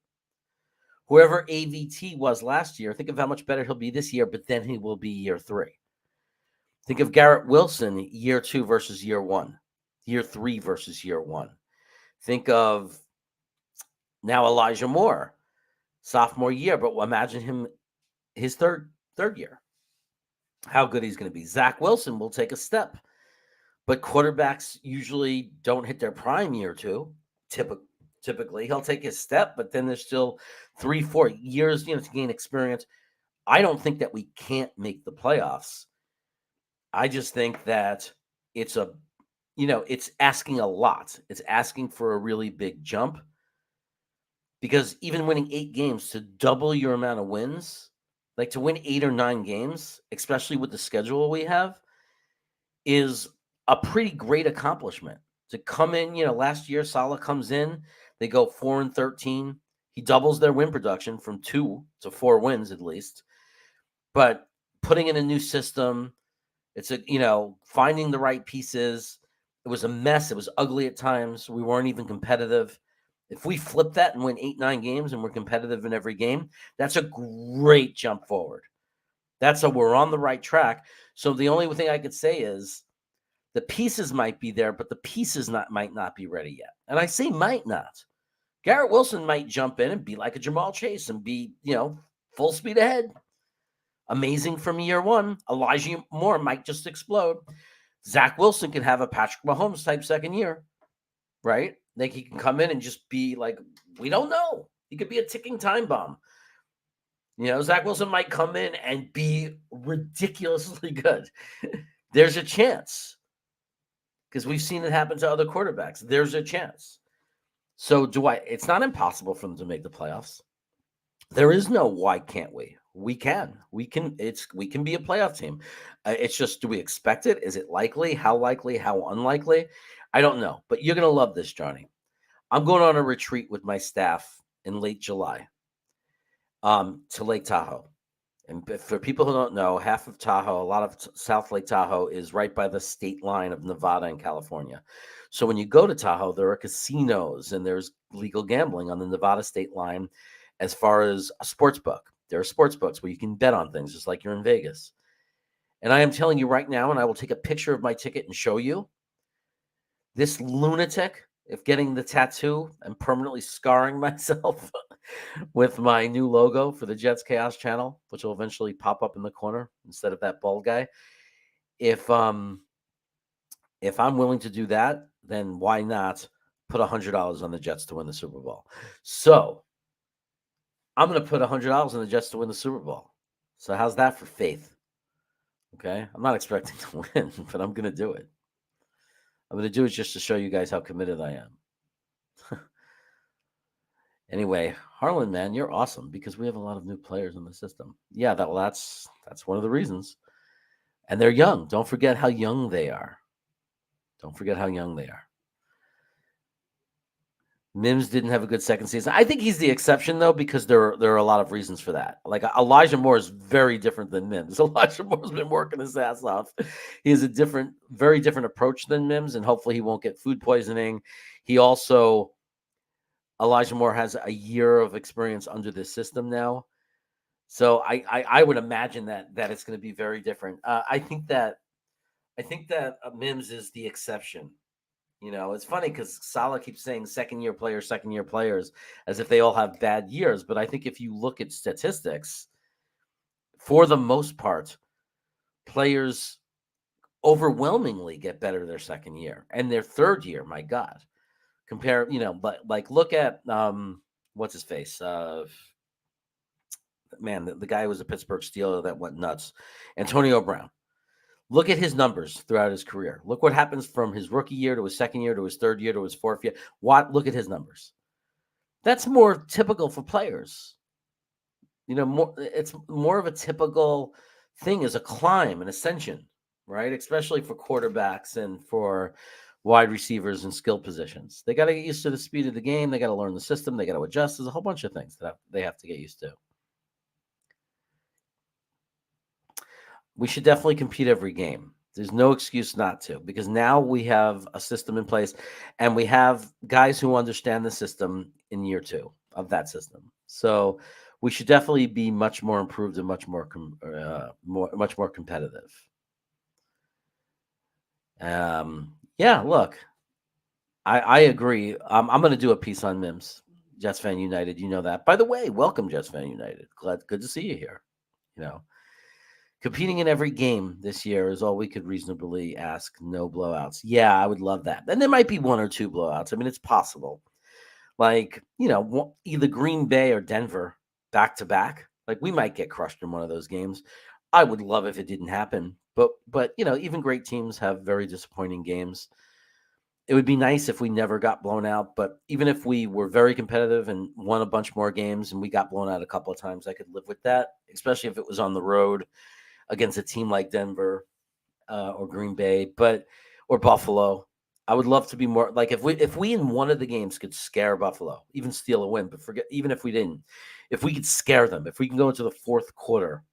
A: Whoever AVT was last year, think of how much better he'll be this year, but then he will be year 3. Think of Garrett Wilson, year 2 versus year 1, year 3 versus year 1. Think of now Elijah Moore, sophomore year, but imagine him his third year. How good he's going to be. Zach Wilson will take a step, but quarterbacks usually don't hit their prime year 2. Typically, he'll take his step, but then there's still 3, 4 years, to gain experience. I don't think that we can't make the playoffs. I just think that it's it's asking a lot. It's asking for a really big jump. Because even winning 8 games, to double your amount of wins, like to win 8 or 9 games, especially with the schedule we have, is a pretty great accomplishment. To come in, last year, Saleh comes in, they go 4-13. He doubles their win production from 2 to 4 wins at least. But putting in a new system, it's finding the right pieces. It was a mess. It was ugly at times. We weren't even competitive. If we flip that and win 8, 9 games and we're competitive in every game, that's a great jump forward. We're on the right track. So the only thing I could say is the pieces might be there, but the pieces might not be ready yet. And I say might not. Garrett Wilson might jump in and be like a Jamal Chase and be, full speed ahead. Amazing from year 1. Elijah Moore might just explode. Zach Wilson could have a Patrick Mahomes type second year, right? Like, he can come in and just be like, we don't know. He could be a ticking time bomb. Zach Wilson might come in and be ridiculously good. There's a chance. Because we've seen it happen to other quarterbacks. There's a chance. So it's not impossible for them to make the playoffs. There is no why can't we? We can. We can be a playoff team. It's just, do we expect it? Is it likely? How unlikely? I don't know, but you're going to love this, Johnny. I'm going on a retreat with my staff in late July to Lake Tahoe. And for people who don't know, half of Tahoe, a lot of South Lake Tahoe is right by the state line of Nevada and California. So when you go to Tahoe, there are casinos and there's legal gambling on the Nevada state line as far as a sports book. There are sports books where you can bet on things just like you're in Vegas. And I am telling you right now, and I will take a picture of my ticket and show you, this lunatic, if getting the tattoo and permanently scarring myself with my new logo for the Jets Chaos channel, which will eventually pop up in the corner instead of that bald guy. If I'm willing to do that, then why not put $100 on the Jets to win the Super Bowl? So I'm going to put $100 on the Jets to win the Super Bowl. So how's that for faith? Okay, I'm not expecting to win, but I'm going to do it. I'm going to do it just to show you guys how committed I am. Anyway, Harlan, man, you're awesome because we have a lot of new players in the system. Yeah, that's one of the reasons. And they're young. Don't forget how young they are. Don't forget how young they are. Mims didn't have a good second season. I think he's the exception, though, because there are a lot of reasons for that. Like Elijah Moore is very different than Mims. Elijah Moore's been working his ass off. He has a very different approach than Mims, and hopefully he won't get food poisoning. Elijah Moore has a year of experience under this system now. So I would imagine that it's going to be very different. I think that Mims is the exception. You know, it's funny because Saleh keeps saying second-year players, as if they all have bad years. But I think if you look at statistics, for the most part, players overwhelmingly get better their second year. And their third year, my God. Compare, but like look at, what's his face? The guy who was a Pittsburgh Steeler that went nuts. Antonio Brown. Look at his numbers throughout his career. Look what happens from his rookie year to his second year to his third year to his fourth year. Look at his numbers. That's more typical for players. It's more of a typical thing as a climb, an ascension, right? Especially for quarterbacks and for wide receivers and skill positions. They got to get used to the speed of the game. They got to learn the system. They got to adjust. There's a whole bunch of things that they have to get used to. We should definitely compete every game. There's no excuse not to, because now we have a system in place and we have guys who understand the system in year 2 of that system. So we should definitely be much more improved and much more competitive. Yeah, look, I agree. I'm going to do a piece on Mims, Jets Fan United. You know that. By the way, welcome, Jets Fan United. Good to see you here. Competing in every game this year is all we could reasonably ask. No blowouts. Yeah, I would love that. And there might be 1 or 2 blowouts. I mean, it's possible. Like, either Green Bay or Denver back to back. Like, we might get crushed in one of those games. I would love if it didn't happen. But even great teams have very disappointing games. It would be nice if we never got blown out. But even if we were very competitive and won a bunch more games and we got blown out a couple of times, I could live with that, especially if it was on the road against a team like Denver or Green Bay, or Buffalo. I would love to be more like if we in one of the games could scare Buffalo, even steal a win, but even if we didn't, if we could scare them, if we can go into the fourth quarter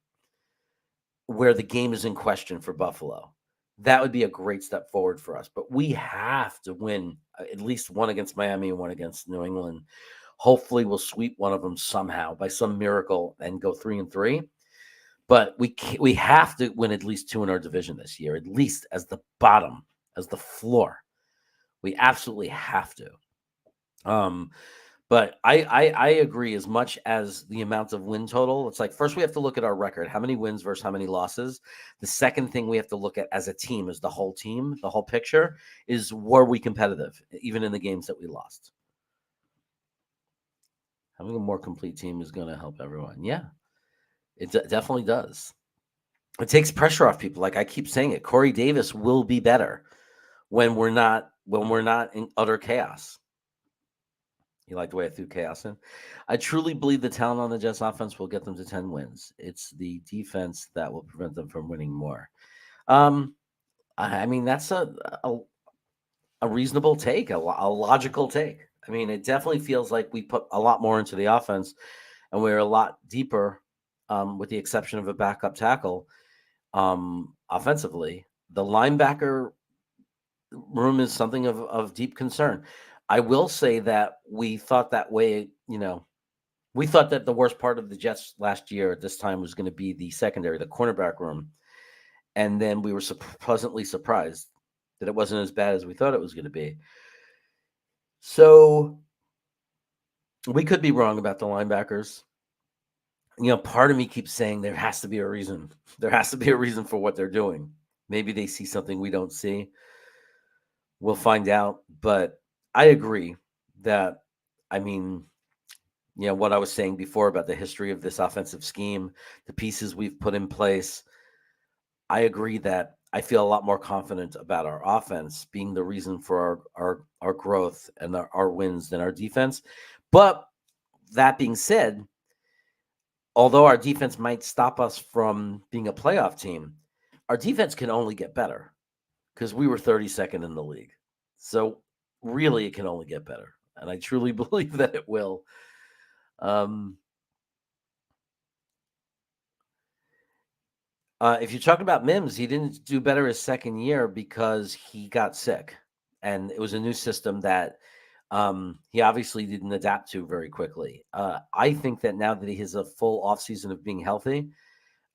A: where the game is in question for Buffalo, that would be a great step forward for us. But we have to win at least one against Miami and one against New England. Hopefully we'll sweep one of them somehow by some miracle and go 3-3. But we have to win at least 2 in our division this year, at least as the bottom, as the floor. We absolutely have to. But I agree as much as the amount of win total. It's like, first we have to look at our record. How many wins versus how many losses? The second thing we have to look at as a team is the whole team, the whole picture, is were we competitive, even in the games that we lost? Having a more complete team is going to help everyone. Yeah. It definitely does. It takes pressure off people. Like I keep saying it, Corey Davis will be better when we're not in utter chaos. You like the way I threw chaos in? I truly believe the talent on the Jets offense will get them to 10 wins. It's the defense that will prevent them from winning more. I mean, that's a reasonable take, a logical take. I mean, it definitely feels like we put a lot more into the offense and we're a lot deeper with the exception of a backup tackle. Offensively, the linebacker room is something of deep concern. I will say that we thought that way, we thought that the worst part of the Jets last year at this time was going to be the secondary, the cornerback room. And then we were pleasantly surprised that it wasn't as bad as we thought it was going to be. So we could be wrong about the linebackers. Part of me keeps saying there has to be a reason. There has to be a reason for what they're doing. Maybe they see something we don't see. We'll find out. But I agree that, what I was saying before about the history of this offensive scheme, the pieces we've put in place, I agree that I feel a lot more confident about our offense being the reason for our growth and our wins than our defense. But that being said, although our defense might stop us from being a playoff team, our defense can only get better because we were 32nd in the league. So really, it can only get better. And I truly believe that it will. If you're talking about Mims, he didn't do better his second year because he got sick. And it was a new system that he obviously didn't adapt to very quickly. I think that now that he has a full offseason of being healthy,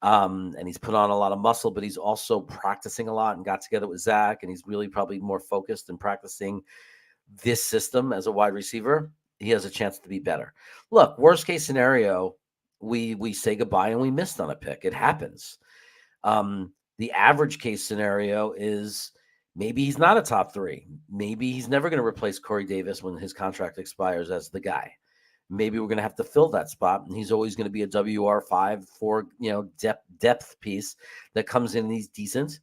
A: and he's put on a lot of muscle, but he's also practicing a lot and got together with Zach, and he's really probably more focused in practicing this system as a wide receiver, he has a chance to be better. Look, worst case scenario, we say goodbye and we missed on a pick. It happens. The average case scenario is maybe he's not a top 3. Maybe he's never going to replace Corey Davis when his contract expires as the guy. Maybe we're going to have to fill that spot, and he's always going to be a WR5 for depth piece that comes in and he's decent,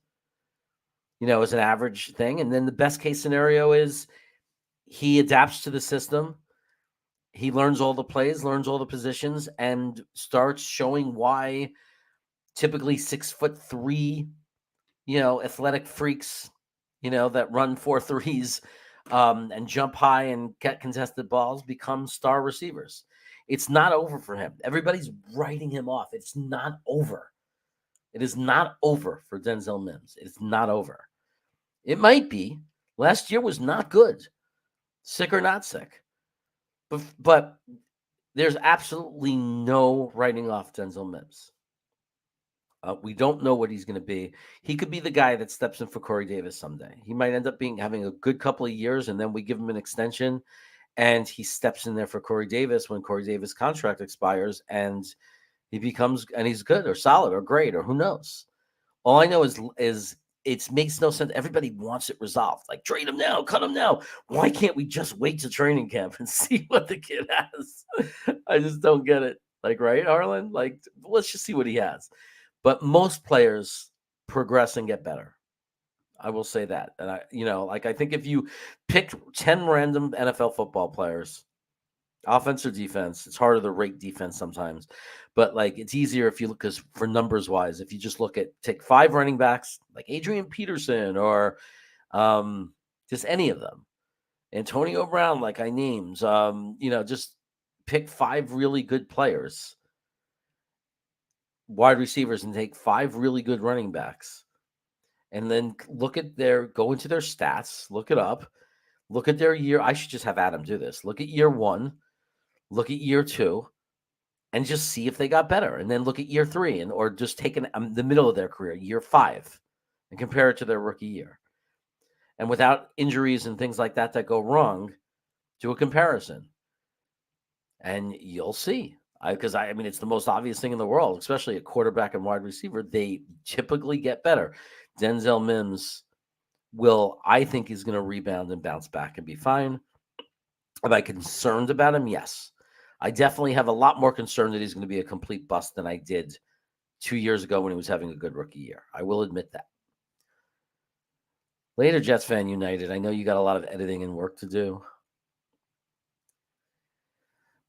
A: as an average thing. And then the best case scenario is he adapts to the system. He learns all the plays, learns all the positions, and starts showing why typically 6'3", athletic freaks, that run 4.3s and jump high and get contested balls become star receivers. It's not over for him. Everybody's writing him off. It's not over. It is not over for Denzel Mims. It's not over. It might be. Last year was not good, sick or not sick. But there's absolutely no writing off Denzel Mims. We don't know what he's going to be. He could be the guy that steps in for Corey Davis someday. He might end up having a good couple of years, and then we give him an extension, and he steps in there for Corey Davis when Corey Davis' contract expires, and he's good or solid or great or who knows. All I know is it makes no sense. Everybody wants it resolved. Like, trade him now, cut him now. Why can't we just wait to training camp and see what the kid has? I just don't get it. Like, right, Harlan? Like, let's just see what he has. But most players progress and get better. I will say that. And I think if you pick 10 random NFL football players, offense or defense, it's harder to rate defense sometimes. But it's easier if you look, because for numbers wise, if you just take 5 running backs like Adrian Peterson or just any of them, Antonio Brown, like I named, just pick 5 really good players, wide receivers, and take 5 really good running backs, and then go into their stats, look it up, look at their year. I should just have Adam do this. Look at year 1, look at year 2, and just see if they got better. And then look at year 3 or just take the middle of their career, year 5, and compare it to their rookie year. And without injuries and things like that go wrong, do a comparison. And you'll see. Because it's the most obvious thing in the world, especially a quarterback and wide receiver. They typically get better. Denzel Mims I think he's going to rebound and bounce back and be fine. Am I concerned about him? Yes. I definitely have a lot more concern that he's going to be a complete bust than I did 2 years ago when he was having a good rookie year. I will admit that. Later, Jets Fan United. I know you got a lot of editing and work to do.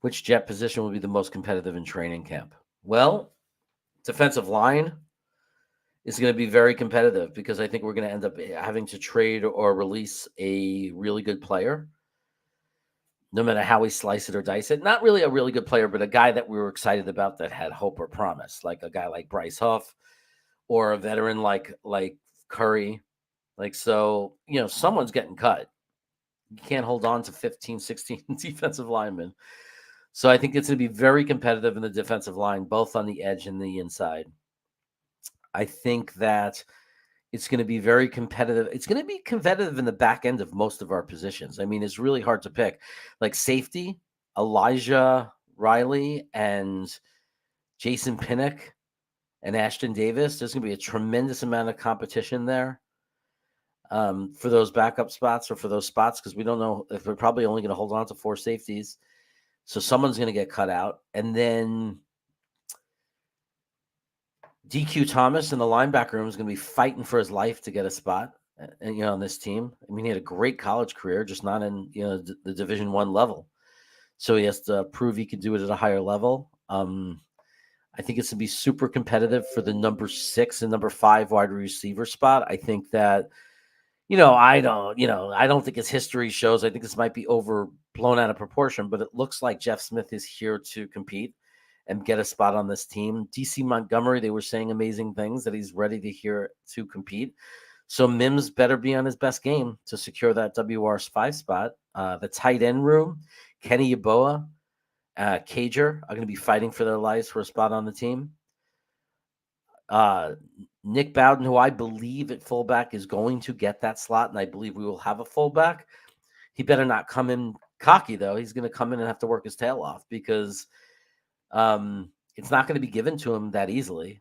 A: Which Jet position will be the most competitive in training camp? Well, defensive line is going to be very competitive because I think we're going to end up having to trade or release a really good player. no matter how we slice it or dice it. Not really a really good player, but a guy that we were excited about that had hope or promise, like a guy like Bryce Huff or a veteran like Curry. Like, so, someone's getting cut. You can't hold on to 15, 16 defensive linemen. So I think it's going to be very competitive in the defensive line, both on the edge and the inside. I think that it's going to be very competitive. It's going to be competitive in the back end of most of our positions. I mean, it's really hard to pick. Like safety, Elijah Riley and Jason Pinnock and Ashton Davis. There's going to be a tremendous amount of competition there for those backup spots or for those spots, because we don't know if we're probably only going to hold on to 4 safeties. So someone's going to get cut out. And then DQ Thomas in the linebacker room is going to be fighting for his life to get a spot, on this team. I mean, he had a great college career, just not in, the Division I level. So he has to prove he can do it at a higher level. I think it's going to be super competitive for the number 6 and number 5 wide receiver spot. I think that, I don't think his history shows. I think this might be blown out of proportion, but it looks like Jeff Smith is here to compete and get a spot on this team. DC Montgomery, they were saying amazing things, that he's ready to compete. So Mims better be on his best game to secure that WR5 spot. The tight end room, Kenny Yeboah, Cager are going to be fighting for their lives for a spot on the team. Nick Bowden, who I believe at fullback is going to get that slot, and I believe we will have a fullback. He better not come in cocky, though. He's going to come in and have to work his tail off, because it's not going to be given to him that easily.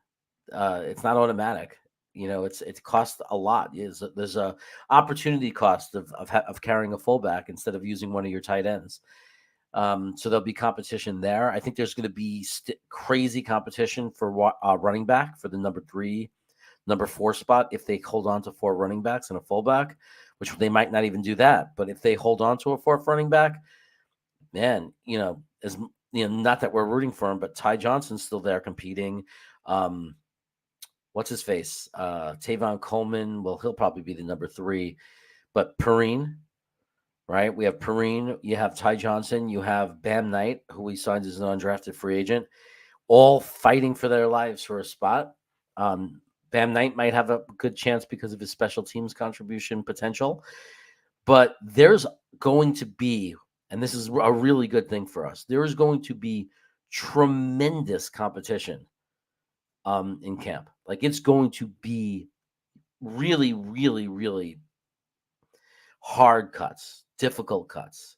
A: It's not automatic. It costs a lot. There's a opportunity cost of carrying a fullback instead of using one of your tight ends. So there'll be competition there. I think there's going to be crazy competition for running back for the number 3, number 4 spot. If they hold on to 4 running backs and a fullback, which they might not even do that, but if they hold on to a 4th running back, man, not that we're rooting for him, but Ty Johnson's still there competing. What's his face? Tavon Coleman. Well, he'll probably be the number 3, but Perrine, right? We have Perrine. You have Ty Johnson. You have Bam Knight, who we signed as an undrafted free agent, all fighting for their lives for a spot. Bam Knight might have a good chance because of his special teams contribution potential, but there's going to be, and this is a really good thing for us, there is going to be tremendous competition in camp. Like, it's going to be really, really, really hard cuts, difficult cuts.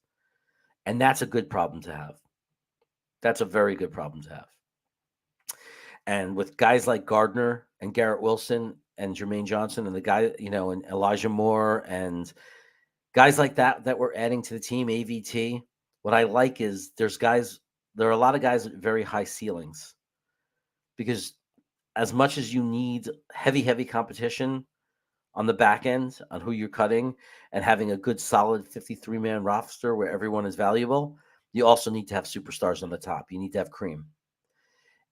A: And that's a good problem to have. That's a very good problem to have. And with guys like Gardner and Garrett Wilson and Jermaine Johnson and the guy, and Elijah Moore and guys like that we're adding to the team, AVT, what I like is there are a lot of guys with very high ceilings, because as much as you need heavy competition on the back end on who you're cutting and having a good solid 53-man roster where everyone is valuable, you also need to have superstars on the top. You need to have cream.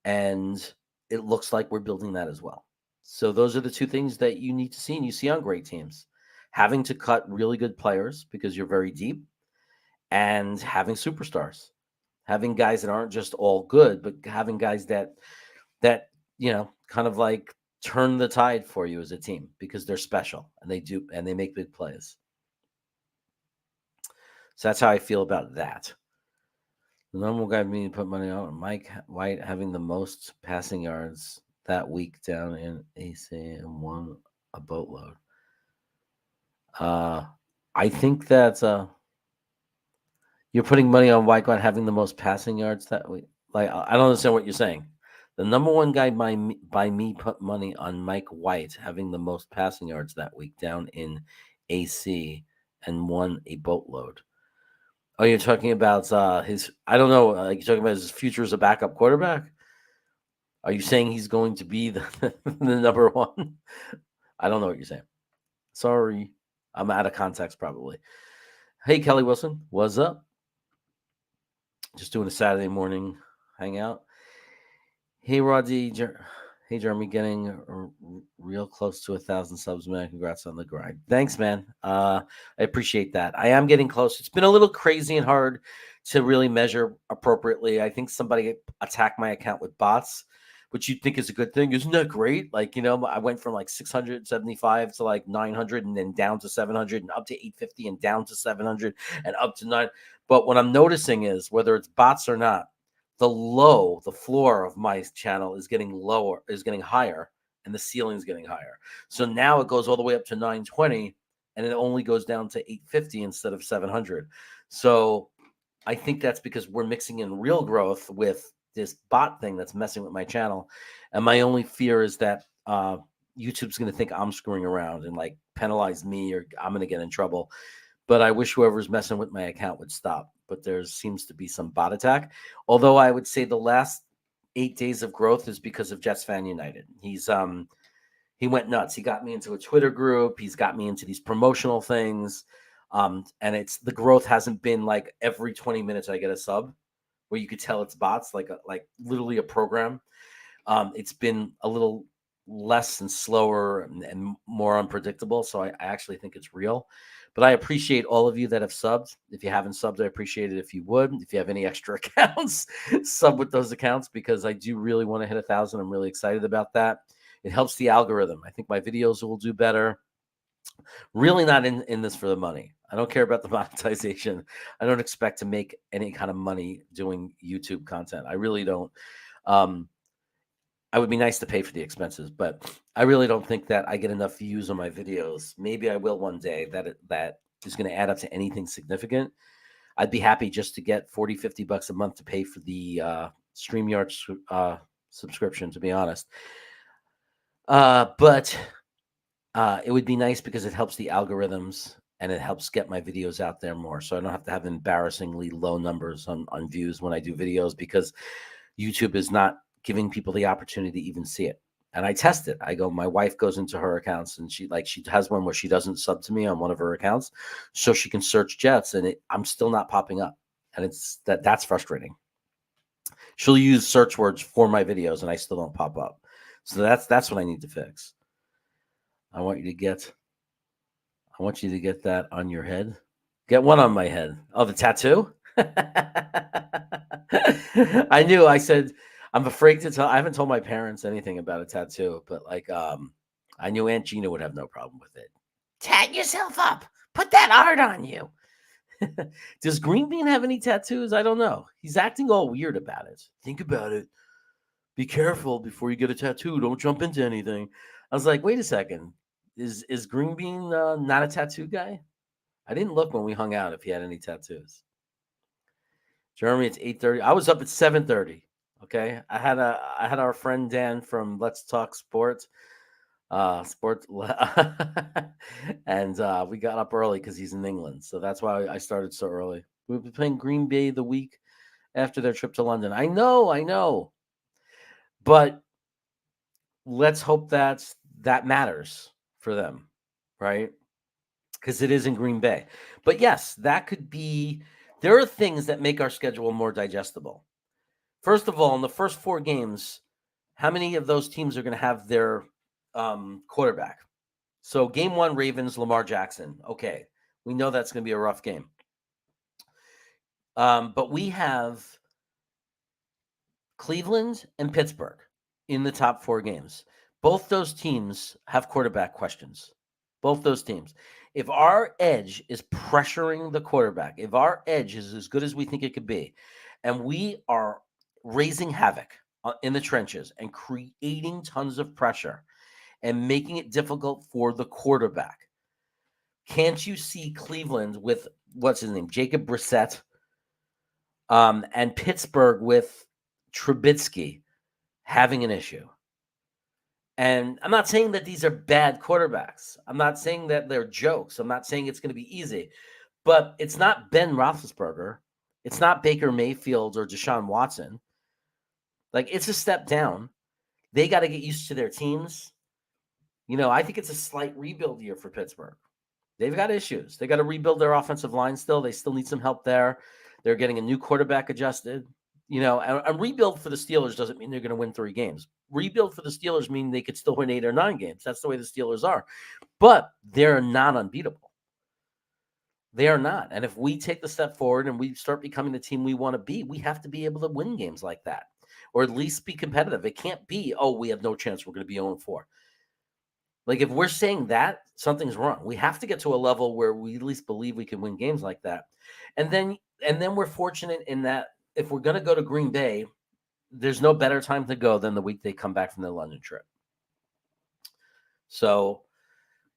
A: And it looks like we're building that as well. So those are the 2 things that you need to see, and you see on great teams. Having to cut really good players because you're very deep, and having superstars. Having guys that aren't just all good, but having guys that kind of like turn the tide for you as a team, because they're special and they make big plays. So that's how I feel about that. The normal guy meaning to put money on Mike White having the most passing yards that week down in AC and won a boatload. I think that you're putting money on White having the most passing yards that week. Like, I don't understand what you're saying. The number 1 guy by me put money on Mike White having the most passing yards that week down in AC and won a boatload. Oh, you're talking about his, I don't know, you're talking about his future as a backup quarterback? Are you saying he's going to be the number 1? I don't know what you're saying. Sorry. I'm out of context probably. Hey, Kelly Wilson, what's up? Just doing a Saturday morning hangout. Hey, Hey, Jeremy, getting real close to 1,000 subs, man. Congrats on the grind. Thanks, man. I appreciate that. I am getting close. It's been a little crazy and hard to really measure appropriately. I think somebody attacked my account with bots, which you'd think is a good thing. Isn't that great? Like, I went from like 675 to like 900 and then down to 700 and up to 850 and down to 700 and up to 9. But what I'm noticing is whether it's bots or not, the floor of my channel is getting higher, and the ceiling is getting higher. So now it goes all the way up to 920, and it only goes down to 850 instead of 700. So I think that's because we're mixing in real growth with this bot thing that's messing with my channel. And my only fear is that YouTube's going to think I'm screwing around and like penalize me, or I'm going to get in trouble. But I wish whoever's messing with my account would stop. But there seems to be some bot attack. Although I would say the last 8 days of growth is because of Jets Fan United. He went nuts. He got me into a Twitter group. He's got me into these promotional things. And the growth hasn't been like every 20 minutes I get a sub, where you could tell it's bots, like literally a program. It's been a little less and slower and more unpredictable. So I actually think it's real. But I appreciate all of you that have subbed. If you haven't subbed, I appreciate it if you would. If you have any extra accounts, sub with those accounts, because I do really want to hit 1,000. I'm really excited about that. It helps the algorithm. I think my videos will do better. Really not in this for the money. I don't care about the monetization. I don't expect to make any kind of money doing YouTube content. I really don't. I would be nice to pay for the expenses, but I really don't think that I get enough views on my videos. Maybe I will one day, that is going to add up to anything significant. I'd be happy just to get $40-50 a month to pay for the StreamYard subscription, to be honest. But it would be nice because it helps the algorithms and it helps get my videos out there more. So I don't have to have embarrassingly low numbers on views when I do videos, because YouTube is not giving people the opportunity to even see it. And I test it. My wife goes into her accounts and she has one where she doesn't sub to me on one of her accounts, so she can search Jets, and I'm still not popping up. And that's frustrating. She'll use search words for my videos and I still don't pop up. So that's what I need to fix. I want you to get that on your head. Get one on my head. Oh, the tattoo? I knew. I said, I'm afraid to tell. I haven't told my parents anything about a tattoo, but I knew Aunt Gina would have no problem with it. Tat yourself up. Put that art on you. Does Green Bean have any tattoos? I don't know. He's acting all weird about it. Think about it. Be careful before you get a tattoo. Don't jump into anything. I was like, wait a second. Is Green Bean not a tattoo guy? I didn't look when we hung out if he had any tattoos. Jeremy, it's 8:30. I was up at 7:30. Okay, I had our friend Dan from Let's Talk Sports, and we got up early because he's in England, so that's why I started so early. We've been playing Green Bay the week after their trip to London. I know, but let's hope that matters for them, right? Because it is in Green Bay. But yes, that could be. There are things that make our schedule more digestible. First of all, in the first 4 games, how many of those teams are going to have their quarterback? So game 1, Ravens, Lamar Jackson. Okay, we know that's going to be a rough game. But we have Cleveland and Pittsburgh in the top 4 games. Both those teams have quarterback questions. Both those teams. If our edge is pressuring the quarterback, if our edge is as good as we think it could be, and we are raising havoc in the trenches and creating tons of pressure and making it difficult for the quarterback, can't you see Cleveland with, what's his name, Jacob Brissett, and Pittsburgh with Trubisky having an issue? And I'm not saying that these are bad quarterbacks. I'm not saying that they're jokes. I'm not saying it's going to be easy. But it's not Ben Roethlisberger. It's not Baker Mayfield or Deshaun Watson. Like, it's a step down. They got to get used to their teams. I think it's a slight rebuild year for Pittsburgh. They've got issues. They got to rebuild their offensive line still. They still need some help there. They're getting a new quarterback adjusted. You know, a rebuild for the Steelers doesn't mean they're going to win 3 games. Rebuild for the Steelers mean they could still win 8 or 9 games. That's the way the Steelers are. But they're not unbeatable. They are not. And if we take the step forward and we start becoming the team we want to be, we have to be able to win games like that, or at least be competitive. It can't be, oh, we have no chance, we're going to be 0-4. Like, if we're saying that, something's wrong. We have to get to a level where we at least believe we can win games like that. And then we're fortunate in that if we're going to go to Green Bay, there's no better time to go than the week they come back from their London trip. So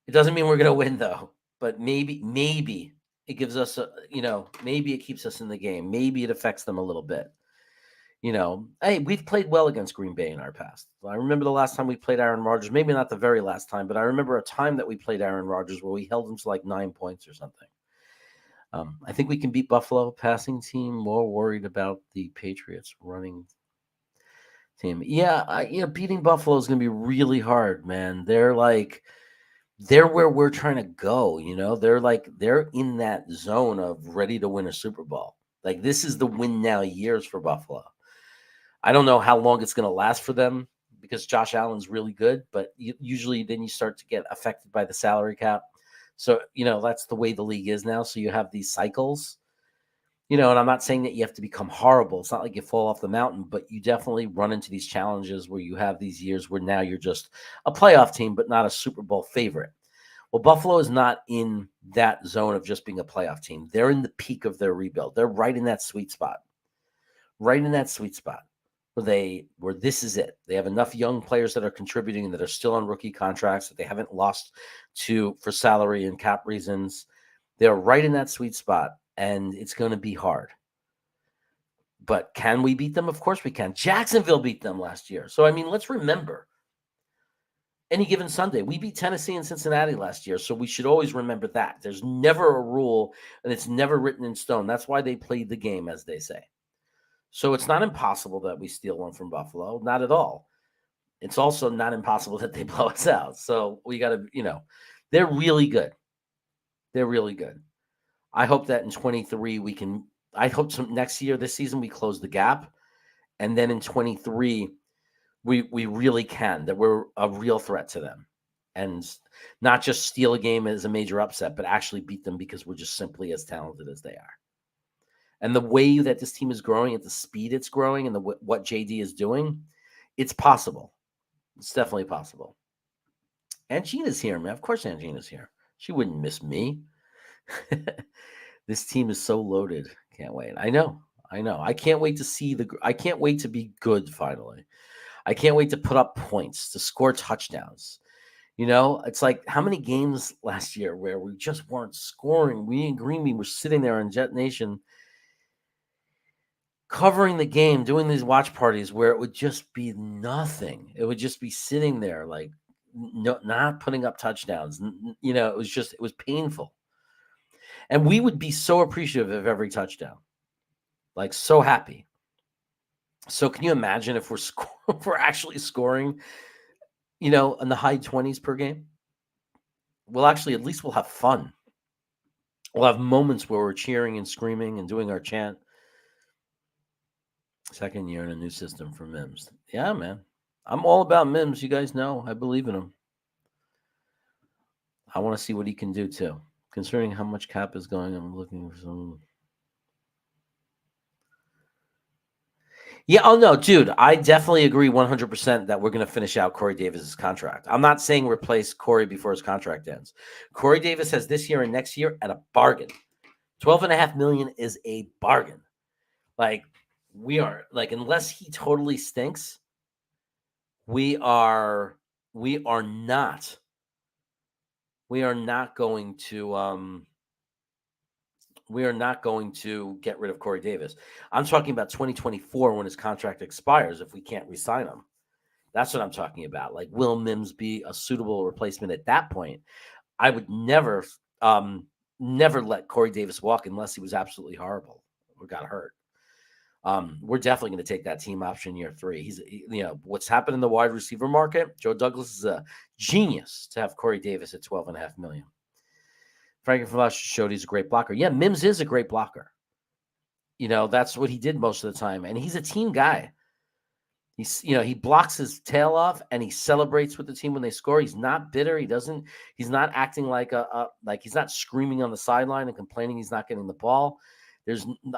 A: it doesn't mean we're going to win, though. But maybe it gives us maybe it keeps us in the game. Maybe it affects them a little bit. You know, hey, we've played well against Green Bay in our past. I remember the last time we played Aaron Rodgers, maybe not the very last time, but I remember a time that we played Aaron Rodgers where we held him to like 9 points or something. I think we can beat Buffalo passing team. More worried about the Patriots running team. Yeah, beating Buffalo is going to be really hard, man. They're where we're trying to go. You know, they're in that zone of ready to win a Super Bowl. Like, this is the win now years for Buffalo. I don't know how long it's going to last for them because Josh Allen's really good, but usually then you start to get affected by the salary cap. So, that's the way the league is now. So you have these cycles, and I'm not saying that you have to become horrible. It's not like you fall off the mountain, but you definitely run into these challenges where you have these years where now you're just a playoff team, but not a Super Bowl favorite. Well, Buffalo is not in that zone of just being a playoff team. They're in the peak of their rebuild. They're right in that sweet spot. Right in that sweet spot where this is it. They have enough young players that are contributing and that are still on rookie contracts that they haven't lost to for salary and cap reasons. They're right in that sweet spot, and it's going to be hard. But can we beat them? Of course we can. Jacksonville beat them last year. So, let's remember. Any given Sunday, we beat Tennessee and Cincinnati last year, so we should always remember that. There's never a rule, and it's never written in stone. That's why they played the game, as they say. So it's not impossible that we steal one from Buffalo, not at all. It's also not impossible that they blow us out. So we got to, they're really good. They're really good. I hope that in 23 I hope next year, this season, we close the gap. And then in 23, we really can, that we're a real threat to them. And not just steal a game as a major upset, but actually beat them because we're just simply as talented as they are. And the way that this team is growing, at the speed it's growing, and what JD is doing, it's possible. It's definitely possible. Angina's here, man. Of course Angina's here. She wouldn't miss me. This team is so loaded. Can't wait. I know. I can't wait to see I can't wait to be good finally. I can't wait to put up points, to score touchdowns. It's like how many games last year where we just weren't scoring. We in Green Bay were sitting there in Jet Nation covering the game, doing these watch parties where it would just be nothing. It would just be sitting there like not putting up touchdowns. It was painful. And we would be so appreciative of every touchdown, like so happy. So can you imagine if we're actually scoring, in the high 20s per game? Well, actually, at least we'll have fun. We'll have moments where we're cheering and screaming and doing our chant. Second year in a new system for Mims. Yeah, man. I'm all about Mims. You guys know. I believe in him. I want to see what he can do, too. Considering how much cap is going, I'm looking for some... Yeah, oh no, dude, I definitely agree 100% that we're going to finish out Corey Davis's contract. I'm not saying replace Corey before his contract ends. Corey Davis has this year and next year at a bargain. $12.5 million is a bargain. Like, we are, unless he totally stinks, we are not going to get rid of Corey Davis. I'm talking about 2024 when his contract expires if we can't re-sign him. That's what I'm talking about. Like, will Mims be a suitable replacement at that point? I would never let Corey Davis walk unless he was absolutely horrible or got hurt. We're definitely going to take that team option year 3. He's, what's happened in the wide receiver market. Joe Douglas is a genius to have Corey Davis at $12.5 million. Frankie Flash showed he's a great blocker. Yeah, Mims is a great blocker.
B: that's what he did most of the time. And he's a team guy. He blocks his tail off and he celebrates with the team when they score. He's not bitter. He's not acting like like he's not screaming on the sideline and complaining he's not getting the ball.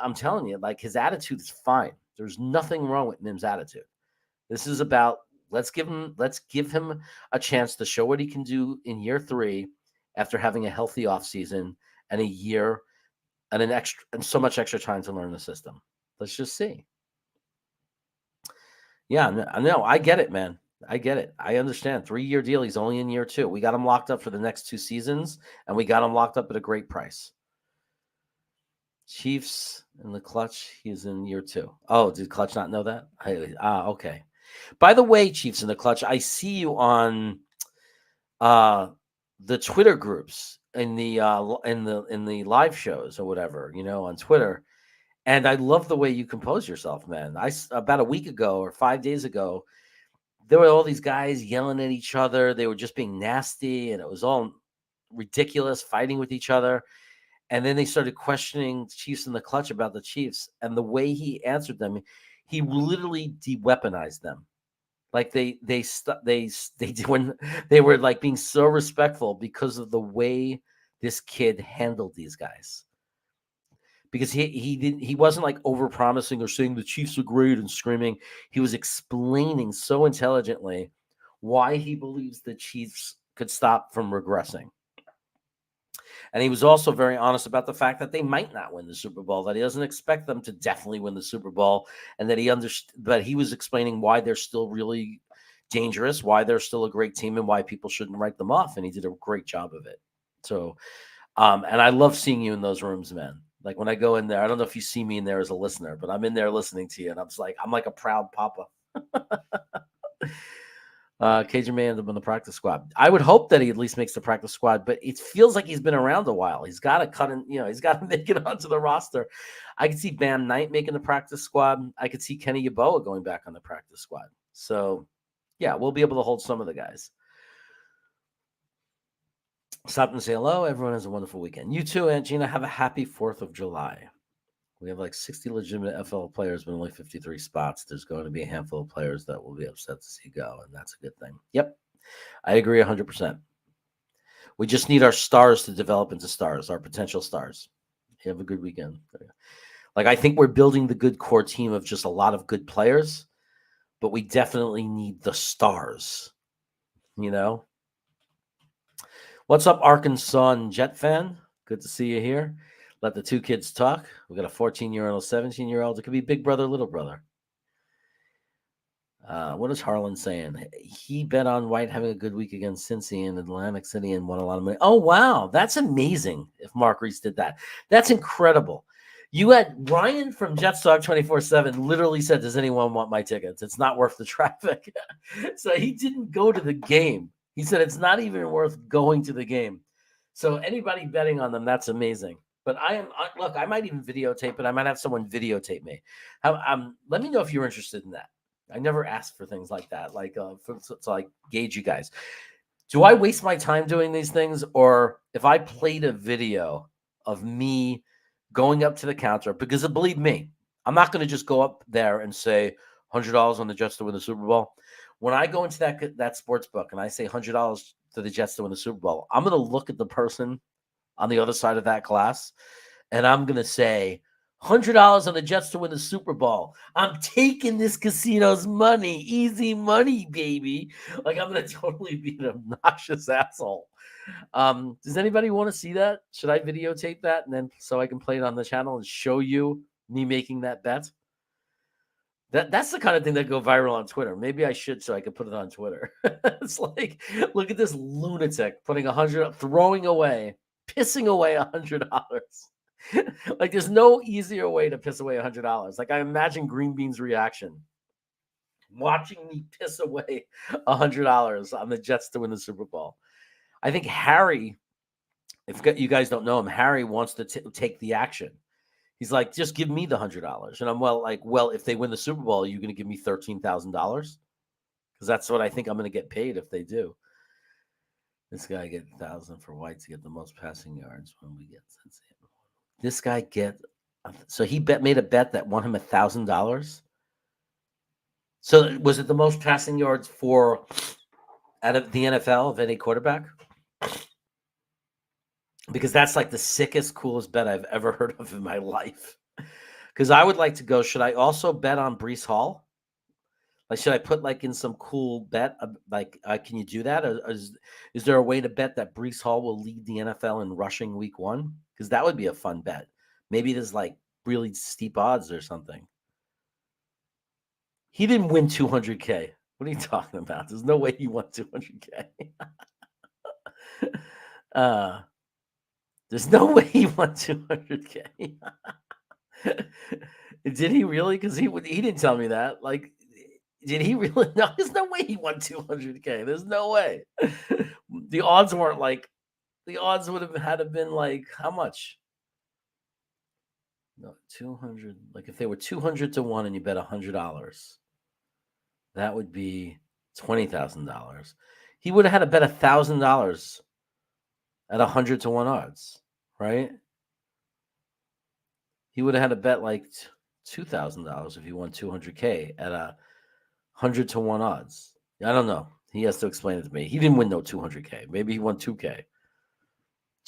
B: I'm telling you, like, his attitude is fine. There's nothing wrong with Mim's attitude. This is about let's give him a chance to show what he can do in year 3 after having a healthy offseason and a year and so much extra time to learn the system. Let's just see. Yeah, no, I get it, man. I get it. I understand. 3-year deal. He's only in year 2. We got him locked up for the next 2 seasons, and we got him locked up at a great price. Chiefs in the clutch. He's in year 2. Oh, did Clutch not know that? Okay. By the way, Chiefs in the clutch, I see you on the Twitter groups in the live shows or whatever, on Twitter. And I love the way you compose yourself, man. About a week ago or 5 days ago, there were all these guys yelling at each other. They were just being nasty, and it was all ridiculous, fighting with each other. And then they started questioning Chiefs in the clutch about the Chiefs. And the way he answered them, he literally de-weaponized them. Like they when they were like being so respectful because of the way this kid handled these guys. Because he wasn't like over promising or saying the Chiefs are great and screaming. He was explaining so intelligently why he believes the Chiefs could stop from regressing. And he was also very honest about the fact that they might not win the Super Bowl, that he doesn't expect them to definitely win the Super Bowl, and that he was explaining why they're still really dangerous, why they're still a great team, and why people shouldn't write them off. And he did a great job of it. So, and I love seeing you in those rooms, man. Like when I go in there, I don't know if you see me in there as a listener, but I'm in there listening to you, and I'm like a proud papa. Cajun may end up in the practice squad. I would hope that he at least makes the practice squad, but it feels like he's been around a while. He's got to cut in, he's got to make it onto the roster. I could see Bam Knight making the practice squad. I could see Kenny Yeboah going back on the practice squad. So, yeah, we'll be able to hold some of the guys. Stop and say hello. Everyone has a wonderful weekend. You too, Aunt Gina. Have a happy 4th of July. We have like 60 legitimate FL players, but only 53 spots. There's going to be a handful of players that will be upset to see go, and that's a good thing. Yep, I agree 100%. We just need our stars to develop into stars, our potential stars. You have a good weekend. Like, I think we're building the good core team of just a lot of good players, but we definitely need the stars, What's up, Arkansas and Jet fan? Good to see you here. Let the 2 kids talk. We got a 14-year-old, a 17-year-old. It could be big brother, little brother. What is Harlan saying? He bet on White having a good week against Cincy in Atlantic City and won a lot of money. Oh, wow. That's amazing if Mark Reese did that. That's incredible. You had Ryan from Jetstalk 24/7 literally said, does anyone want my tickets? It's not worth the traffic. So he didn't go to the game. He said it's not even worth going to the game. So anybody betting on them, that's amazing. But look, I might even videotape it. I might have someone videotape me. Let me know if you're interested in that. I never asked for things like that, to gauge you guys. Do I waste my time doing these things? Or if I played a video of me going up to the counter, because believe me, I'm not going to just go up there and say $100 on the Jets to win the Super Bowl. When I go into that sports book and I say $100 to the Jets to win the Super Bowl, I'm going to look at the person on the other side of that glass, and I'm going to say, $100 on the Jets to win the Super Bowl. I'm taking this casino's money. Easy money, baby. Like, I'm going to totally be an obnoxious asshole. Does anybody want to see that? Should I videotape that and then so I can play it on the channel and show you me making that bet? That's the kind of thing that go viral on Twitter. Maybe I should so I can put it on Twitter. It's like, look at this lunatic putting pissing away $100. Like, there's no easier way to piss away $100. Like, I imagine Green Bean's reaction watching me piss away $100 on the Jets to win the Super Bowl. I think Harry, if you guys don't know him, Harry wants to take the action. He's like, just give me the $100. And I'm well, if they win the Super Bowl, you're going to give me $13,000? Because that's what I think I'm going to get paid if they do. This guy get 1,000 for White to get the most passing yards when we get Cincy. This guy get So he made a bet that won him $1,000. So was it the most passing yards for out of the NFL of any quarterback? Because that's like the sickest, coolest bet I've ever heard of in my life. Because I would like to go. Should I also bet on Breece Hall? Like, should I put like in some cool bet? Can you do that? Or is there a way to bet that Breece Hall will lead the NFL in rushing week 1? Because that would be a fun bet. Maybe there's like really steep odds or something. He didn't win 200K. What are you talking about? There's no way he won 200K. There's no way he won 200K. Did he really? Because he didn't tell me that. Like, did he really? No, there's no way he won 200K. There's no way. The odds weren't like. The odds would have had to been like how much? No, 200. Like if they were 200 to 1 and you bet $100, that would be $20,000. He would have had to bet $1,000 at 100 to 1 odds, right? He would have had to bet like $2,000 if he won 200K at 100 to 1 odds. I don't know. He has to explain it to me. He didn't win no 200K. Maybe he won 2K.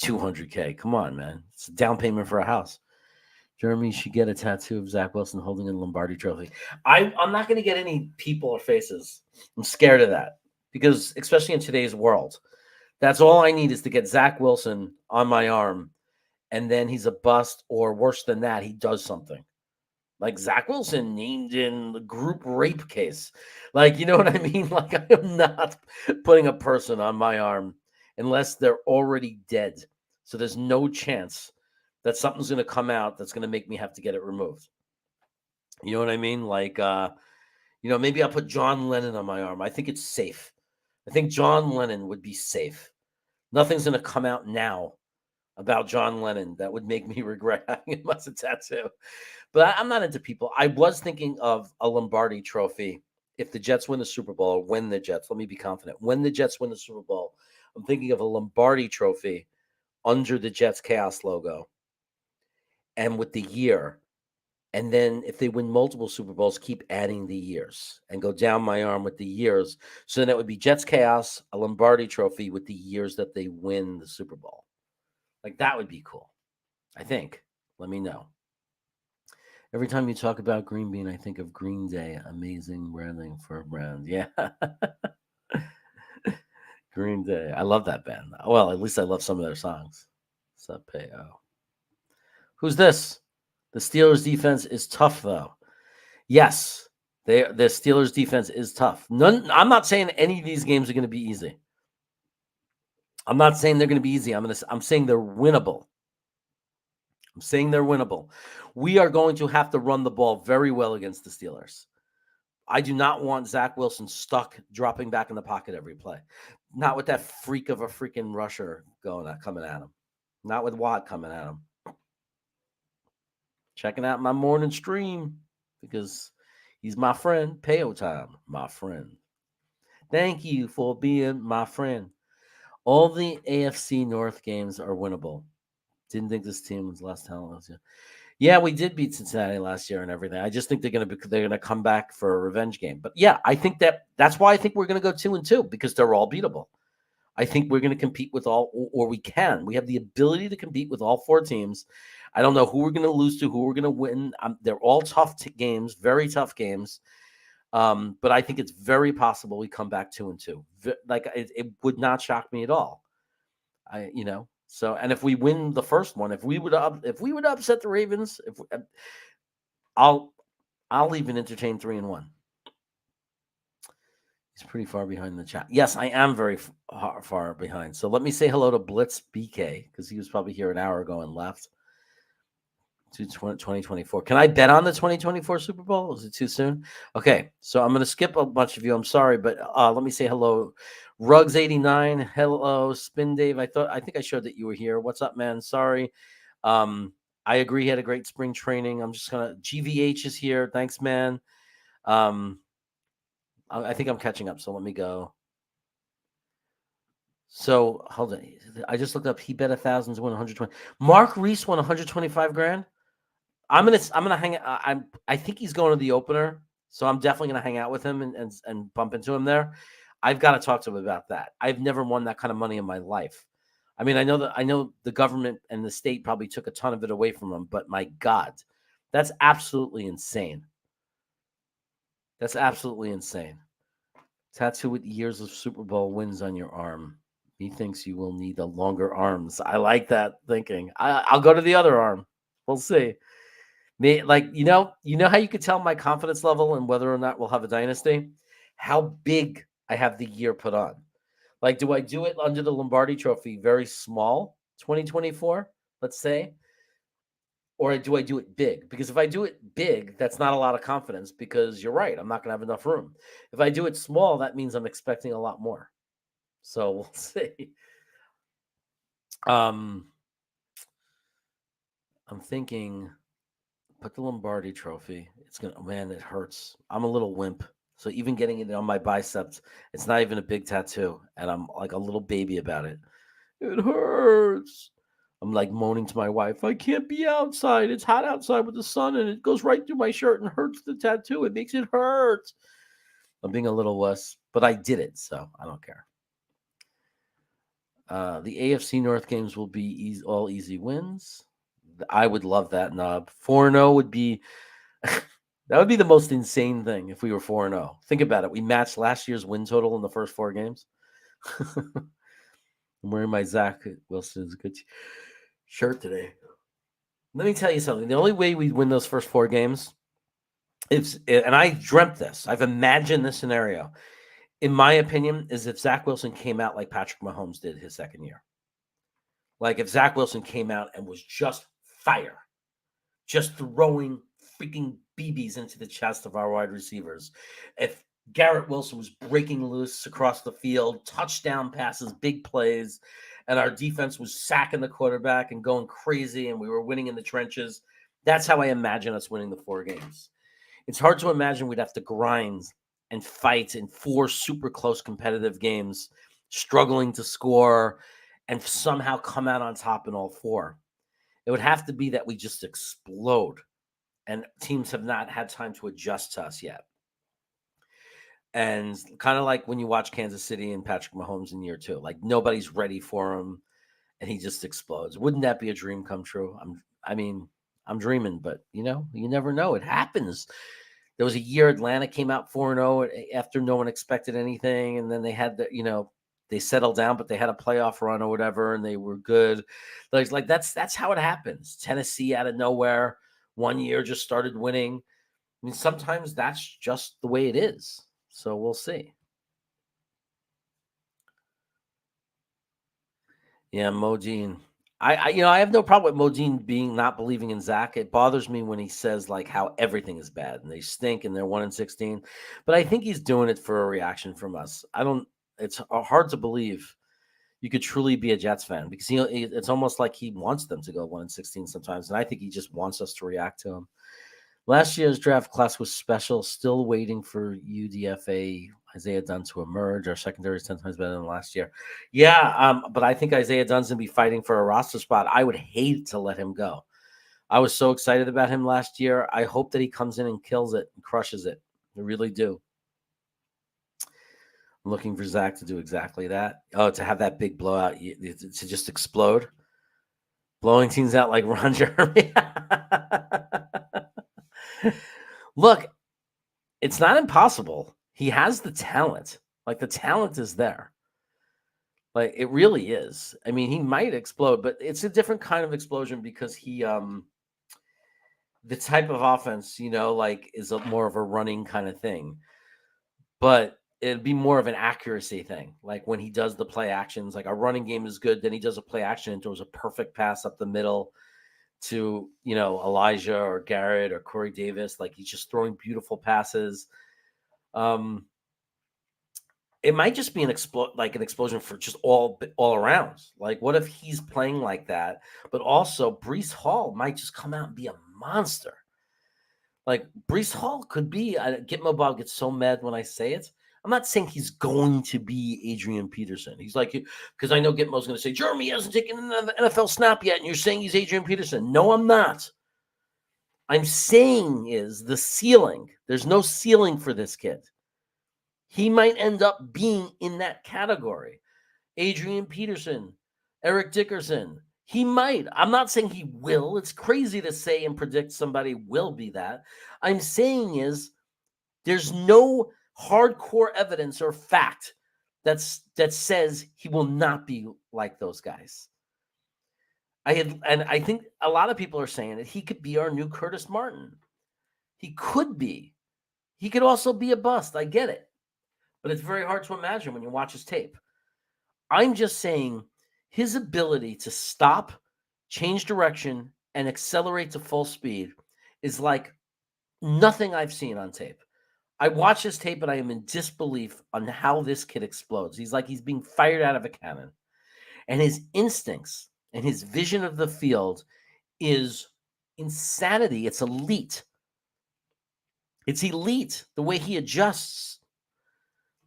B: 200K. Come on, man. It's a down payment for a house. Jeremy should get a tattoo of Zach Wilson holding a Lombardi trophy. I'm not going to get any people or faces. I'm scared of that because, especially in today's world, that's all I need is to get Zach Wilson on my arm, and then he's a bust, or worse than that, he does something. Like Zach Wilson named in the group rape case. Like, you know what I mean? Like, I am not putting a person on my arm unless they're already dead. So there's no chance that something's going to come out that's going to make me have to get it removed. You know what I mean? Like, maybe I'll put John Lennon on my arm. I think it's safe. I think John Lennon would be safe. Nothing's going to come out now about John Lennon that would make me regret having him as a tattoo. But I'm not into people. I was thinking of a Lombardi trophy if the Jets win the Super Bowl, or when the Jets, let me be confident, when the Jets win the Super Bowl, I'm thinking of a Lombardi trophy under the Jets Chaos logo and with the year. And then if they win multiple Super Bowls, keep adding the years and go down my arm with the years. So then it would be Jets Chaos, a Lombardi trophy with the years that they win the Super Bowl. Like, that would be cool, I think. Let me know. Every time you talk about Green Bean, I think of Green Day. Amazing branding for a brand. Yeah. Green Day. I love that band. Well, at least I love some of their songs. Sapeo. Who's this? The Steelers defense is tough, though. Yes, the Steelers defense is tough. I'm not saying any of these games are going to be easy. I'm not saying they're going to be easy. I'm saying they're winnable. I'm saying they're winnable. We are going to have to run the ball very well against the Steelers. I do not want Zach Wilson stuck dropping back in the pocket every play. Not with that freak of a freaking rusher coming at him. Not with Watt coming at him. Checking out my morning stream because he's my friend. Payo time, my friend. Thank you for being my friend. All the AFC North games are winnable. Didn't think this team was less talented. Yeah, we did beat Cincinnati last year and everything. I just think they're gonna come back for a revenge game. But yeah, I think that's why I think we're gonna go 2-2 because they're all beatable. I think we're gonna compete with all, or we can. We have the ability to compete with all 4 teams. I don't know who we're gonna lose to, who we're gonna win. They're all tough games, very tough games. But I think it's very possible we come back 2-2. Like it would not shock me at all. So, and if we win the first one, if we would upset the Ravens, I'll even entertain 3-1. He's pretty far behind the chat. Yes, I am very far behind. So let me say hello to Blitz BK because he was probably here an hour ago and left. To 2024. Can I bet on the 2024 Super Bowl? Is it too soon? Okay, so I'm going to skip a bunch of you. I'm sorry, but let me say hello. Rugs89, hello. Spin Dave, I think I showed that you were here. What's up, man? Sorry. I agree. He had a great spring training. I'm just going to, GVH is here. Thanks, man. I think I'm catching up, so let me go. So, hold on. I just looked up. He bet 1,000 to win 120. Mark Reese won 125 grand. I'm gonna hang. I think he's going to the opener, so I'm definitely gonna hang out with him and bump into him there. I've got to talk to him about that. I've never won that kind of money in my life. I mean, I know the government and the state probably took a ton of it away from him, but my God, that's absolutely insane. That's absolutely insane. Tattoo with years of Super Bowl wins on your arm. He thinks you will need a longer arms. I like that thinking. I'll go to the other arm. We'll see. Like, you know how you could tell my confidence level and whether or not we'll have a dynasty? How big I have the year put on. Like, do I do it under the Lombardi Trophy very small, 2024, let's say? Or do I do it big? Because if I do it big, that's not a lot of confidence because you're right. I'm not going to have enough room. If I do it small, that means I'm expecting a lot more. So we'll see. I'm thinking, put the Lombardi Trophy. It's going to, man, it hurts. I'm a little wimp. So even getting it on my biceps, it's not even a big tattoo. And I'm like a little baby about it. It hurts. I'm like moaning to my wife, I can't be outside. It's hot outside with the sun and it goes right through my shirt and hurts the tattoo. It makes it hurt. I'm being a little wuss, but I did it, so I don't care. The AFC North games will be all easy wins. I would love that, Knob. 4-0 would be that would be the most insane thing if we were 4-0. Think about it. We matched last year's win total in the first 4 games. I'm wearing my Zach Wilson's good shirt today. Let me tell you something. The only way we win those first 4 games is, and I dreamt this, I've imagined this scenario, in my opinion, is if Zach Wilson came out like Patrick Mahomes did his second year. Like if Zach Wilson came out and was just fire, just throwing freaking BBs into the chest of our wide receivers. If Garrett Wilson was breaking loose across the field, touchdown passes, big plays, and our defense was sacking the quarterback and going crazy, and we were winning in the trenches. That's how I imagine us winning the 4 games. It's hard to imagine we'd have to grind and fight in 4 super close competitive games, struggling to score, and somehow come out on top in all 4. It would have to be that we just explode, and teams have not had time to adjust to us yet. And kind of like when you watch Kansas City and Patrick Mahomes in year 2, like nobody's ready for him and he just explodes. Wouldn't that be a dream come true? I'm dreaming, but you never know. It happens. There was a year Atlanta came out 4-0 after no one expected anything. And then they had they settled down, but they had a playoff run or whatever, and they were good. Like that's how it happens. Tennessee out of nowhere, one year just started winning. I mean, sometimes that's just the way it is. So we'll see. Yeah, Modine. I have no problem with Modine not believing in Zach. It bothers me when he says like how everything is bad and they stink and they're 1-16. But I think he's doing it for a reaction from us. It's hard to believe you could truly be a Jets fan because it's almost like he wants them to go 1-16 sometimes. And I think he just wants us to react to him. Last year's draft class was special. Still waiting for UDFA Isaiah Dunn to emerge. Our secondary is 10 times better than last year. Yeah, but I think Isaiah Dunn's going to be fighting for a roster spot. I would hate to let him go. I was so excited about him last year. I hope that he comes in and kills it and crushes it. I really do. I'm looking for Zach to do exactly that. Oh, to have that big blowout, to just explode. Blowing teams out like Ron Jeremy. Look, it's not impossible. He has the talent. Like the talent is there. Like it really is. I mean, he might explode, but it's a different kind of explosion because he the type of offense, like is more of a running kind of thing. But it'd be more of an accuracy thing. Like when he does the play actions, like our running game is good, then he does a play action and throws a perfect pass up the middle to, Elijah or Garrett or Corey Davis. Like he's just throwing beautiful passes. It might just be an explosion for just all around. Like what if he's playing like that, but also Breece Hall might just come out and be a monster. Like Breece Hall could be, Gitmo Bob gets so mad when I say it. I'm not saying he's going to be Adrian Peterson. He's like, because I know Gitmo's going to say, Jeremy hasn't taken an NFL snap yet, and you're saying he's Adrian Peterson. No, I'm not. I'm saying is the ceiling. There's no ceiling for this kid. He might end up being in that category. Adrian Peterson, Eric Dickerson. He might. I'm not saying he will. It's crazy to say and predict somebody will be that. I'm saying is there's no hardcore evidence or fact that says he will not be like those guys. I think a lot of people are saying that he could be our new Curtis Martin. He could be. He could also be a bust. I get it. But it's very hard to imagine when you watch his tape. I'm just saying his ability to stop, change direction, and accelerate to full speed is like nothing I've seen on tape. I watch his tape and I am in disbelief on how this kid explodes. He's like he's being fired out of a cannon. And his instincts and his vision of the field is insanity. It's elite. It's elite the way he adjusts.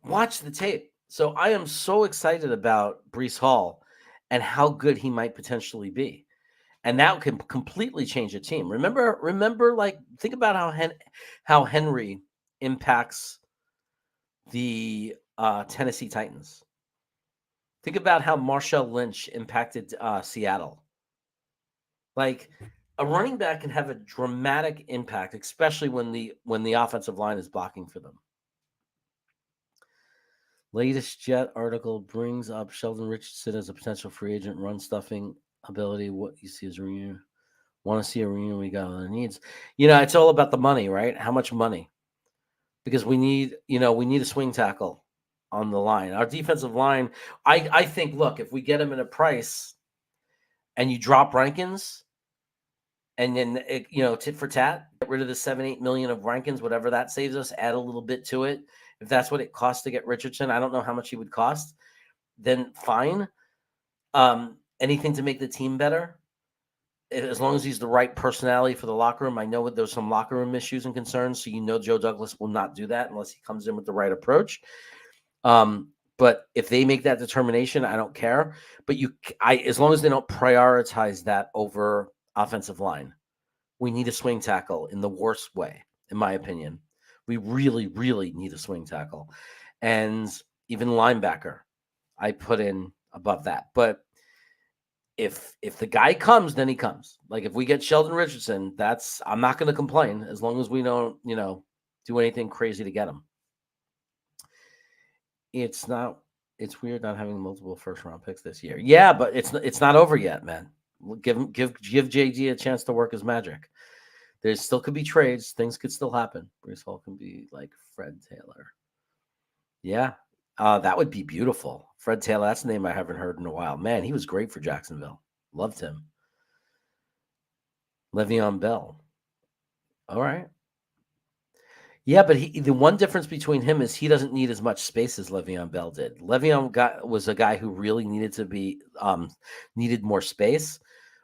B: Watch the tape. So I am so excited about Breece Hall and how good he might potentially be. And that can completely change a team. Remember, like, think about how Henry impacts the Tennessee Titans. Think about how Marshawn Lynch impacted Seattle. Like, a running back can have a dramatic impact, especially when the offensive line is blocking for them. Latest Jet article brings up Sheldon Richardson as a potential free agent, run stuffing ability. What you see as a reunion? Want to see a reunion? We got other needs. It's all about the money, right? How much money? Because we need a swing tackle on the line. Our defensive line, I think, look, if we get him in a price and you drop Rankins and then, tit for tat, get rid of the 7-8 million of Rankins, whatever that saves us, add a little bit to it. If that's what it costs to get Richardson, I don't know how much he would cost, then fine. Anything to make the team better, as long as he's the right personality for the locker room. I know there's some locker room issues and concerns, so Joe Douglas will not do that unless he comes in with the right approach. But if they make that determination, I don't care. But as long as they don't prioritize that over offensive line, we need a swing tackle in the worst way, in my opinion. We really, really need a swing tackle. And even linebacker, I put in above that. But if the guy comes, then he comes. Like, if we get Sheldon Richardson, I'm not going to complain as long as we don't, do anything crazy to get him. It's weird not having multiple first round picks this year. Yeah, but it's not over yet, man. Give JD a chance to work his magic. There still could be trades. Things could still happen. Breece Hall can be like Fred Taylor. Yeah, that would be beautiful. Fred Taylor, that's a name I haven't heard in a while. Man, he was great for Jacksonville. Loved him. Le'Veon Bell. All right. Yeah, but the one difference between him is he doesn't need as much space as Le'Veon Bell did. Le'Veon was a guy who really needed more space,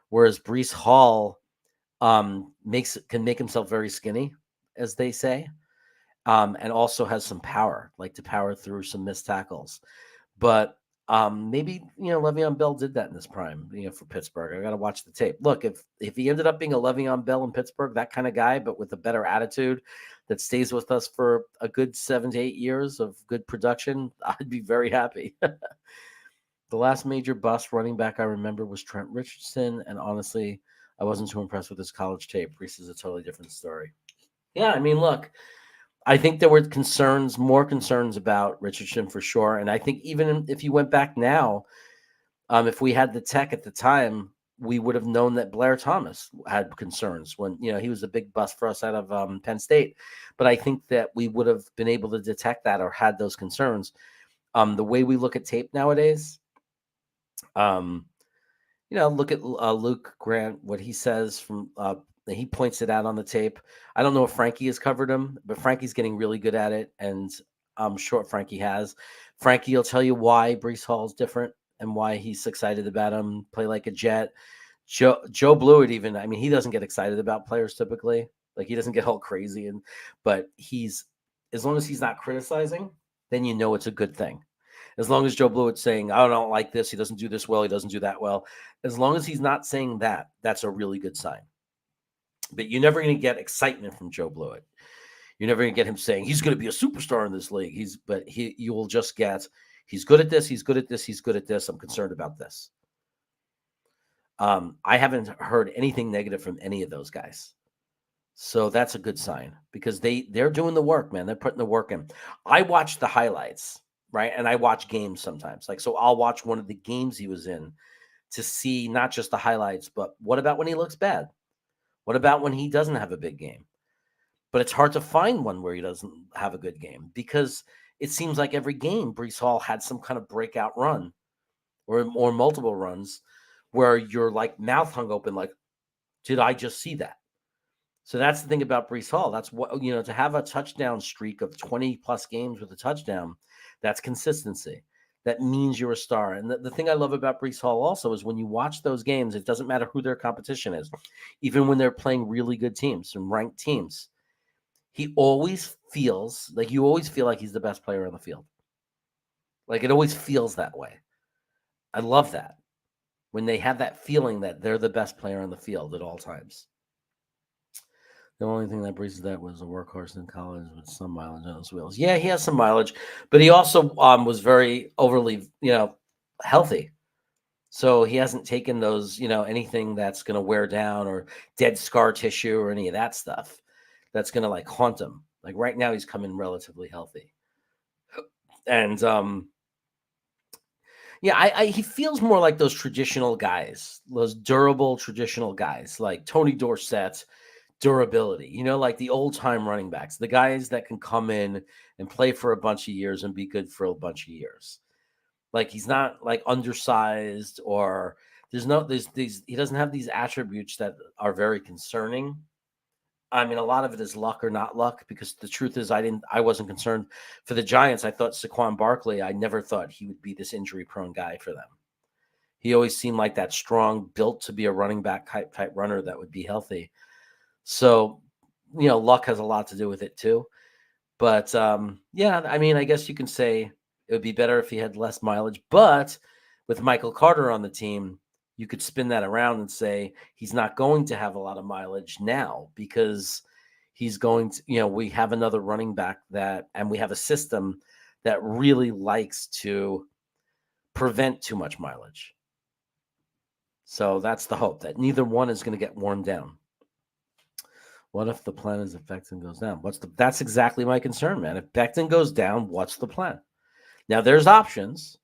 B: whereas Breece Hall can make himself very skinny, as they say, and also has some power, like to power through some missed tackles. But maybe Le'Veon Bell did that in his prime, for Pittsburgh. I got to watch the tape. Look, if he ended up being a Le'Veon Bell in Pittsburgh, that kind of guy, but with a better attitude that stays with us for a good 7 to 8 years of good production, I'd be very happy. The last major bust running back I remember was Trent Richardson, and honestly, I wasn't too impressed with his college tape. Breece is a totally different story. Yeah, I mean, look, I think there were more concerns about Richardson for sure. And I think even if you went back now, if we had the tech at the time, we would have known that Blair Thomas had concerns when, he was a big bust for us out of Penn State. But I think that we would have been able to detect that or had those concerns. The way we look at tape nowadays, look at Luke Grant, what he says from he points it out on the tape. I don't know if Frankie has covered him, but Frankie's getting really good at it, and I'm sure Frankie has. Frankie will tell you why Breece Hall is different and why he's excited about him. Play like a Jet. Joe Blewett even. I mean, he doesn't get excited about players typically. Like, he doesn't get all crazy, but as long as he's not criticizing, then it's a good thing. As long as Joe Blewett's saying, I don't like this, he doesn't do this well, he doesn't do that well. As long as he's not saying that, that's a really good sign. But you're never going to get excitement from Joe Blewett. You're never going to get him saying he's going to be a superstar in this league. You will just get, he's good at this, he's good at this, he's good at this. I'm concerned about this. I haven't heard anything negative from any of those guys. So that's a good sign because they're doing the work, man. They're putting the work in. I watch the highlights, right? And I watch games sometimes. Like, so I'll watch one of the games he was in to see not just the highlights, but what about when he looks bad? What about when he doesn't have a big game? But it's hard to find one where he doesn't have a good game because it seems like every game Breece Hall had some kind of breakout run or multiple runs where you're like mouth hung open, like, did I just see that? So that's the thing about Breece Hall. That's what, to have a touchdown streak of 20 plus games with a touchdown, that's consistency. That means you're a star. And the thing I love about Breece Hall also is when you watch those games, it doesn't matter who their competition is, even when they're playing really good teams and ranked teams. He always feels like you always feel like he's the best player on the field. Like it always feels that way. I love that when they have that feeling that they're the best player on the field at all times. The only thing that Breece that was a workhorse in college with some mileage on his wheels. Yeah, he has some mileage, but he also was very overly, healthy. So he hasn't taken those, anything that's going to wear down or dead scar tissue or any of that stuff that's going to like haunt him. Like right now he's coming relatively healthy. And he feels more like those traditional guys, those durable traditional guys like Tony Dorsett. Durability, like the old time running backs, the guys that can come in and play for a bunch of years and be good for a bunch of years. Like he's not like undersized or he doesn't have these attributes that are very concerning. I mean, a lot of it is luck or not luck because the truth is I wasn't concerned for the Giants. I thought Saquon Barkley, I never thought he would be this injury prone guy for them. He always seemed like that strong, built to be a running back type runner that would be healthy. So, luck has a lot to do with it too. But I guess you can say it would be better if he had less mileage. But with Michael Carter on the team, you could spin that around and say he's not going to have a lot of mileage now because he's going to, we have another running back and we have a system that really likes to prevent too much mileage. So that's the hope that neither one is going to get worn down. What if the plan is if Becton goes down? That's exactly my concern, man. If Becton goes down, what's the plan? Now there's options.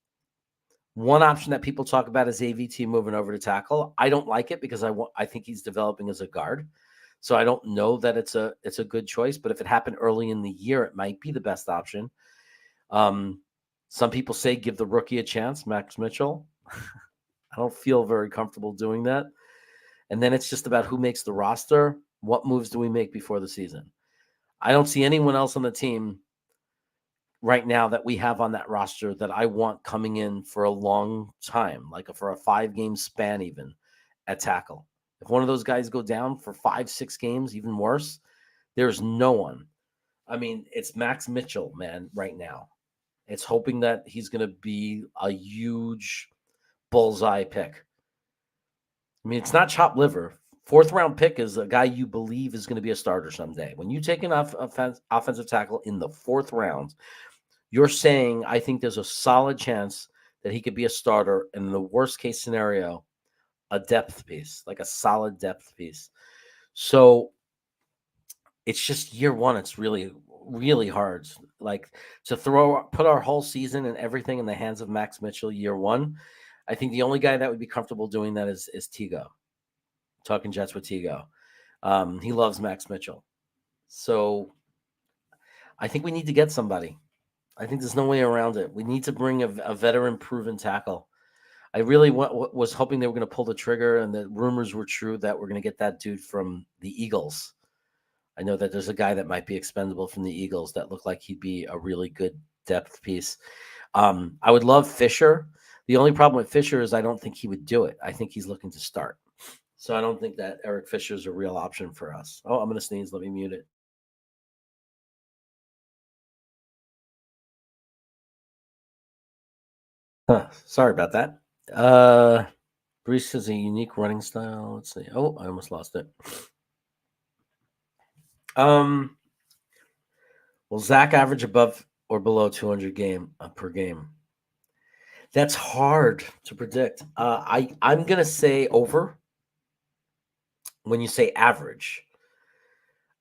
B: One option that people talk about is AVT moving over to tackle. I don't like it because I think he's developing as a guard. So I don't know that it's a good choice, but if it happened early in the year, it might be the best option. Some people say give the rookie a chance, Max Mitchell. I don't feel very comfortable doing that. And then it's just about who makes the roster. What moves do we make before the season? I don't see anyone else on the team right now that we have on that roster that I want coming in for a long time, like for a 5-game span even at tackle. If one of those guys go down for 5-6 games, even worse, there's no one. I mean, it's Max Mitchell, man, right now. It's hoping that he's going to be a huge bullseye pick. I mean, it's not chopped liver. 4th round pick is a guy you believe is going to be a starter someday. When you take an offensive tackle in the 4th round, you're saying, I think there's a solid chance that he could be a starter. And in the worst case scenario, a depth piece, like a solid depth piece. So it's just year one. It's really, really hard. Like to put our whole season and everything in the hands of Max Mitchell year one. I think the only guy that would be comfortable doing that is Tigo. Talking Jets with Tigo. He loves Max Mitchell. So I think we need to get somebody. I think there's no way around it. We need to bring a veteran proven tackle. I really was hoping they were going to pull the trigger, and the rumors were true that we're going to get that dude from the Eagles. I know that there's a guy that might be expendable from the Eagles that looked like he'd be a really good depth piece. I would love Fisher. The only problem with Fisher is I don't think he would do it. I think he's looking to start. So I don't think that Eric Fisher is a real option for us. Oh, I'm going to sneeze. Let me mute it. Sorry about that. Breece has a unique running style. Let's see. Oh, I almost lost it. Will Zach average above or below 200 per game? That's hard to predict. I'm gonna say over. When you say average,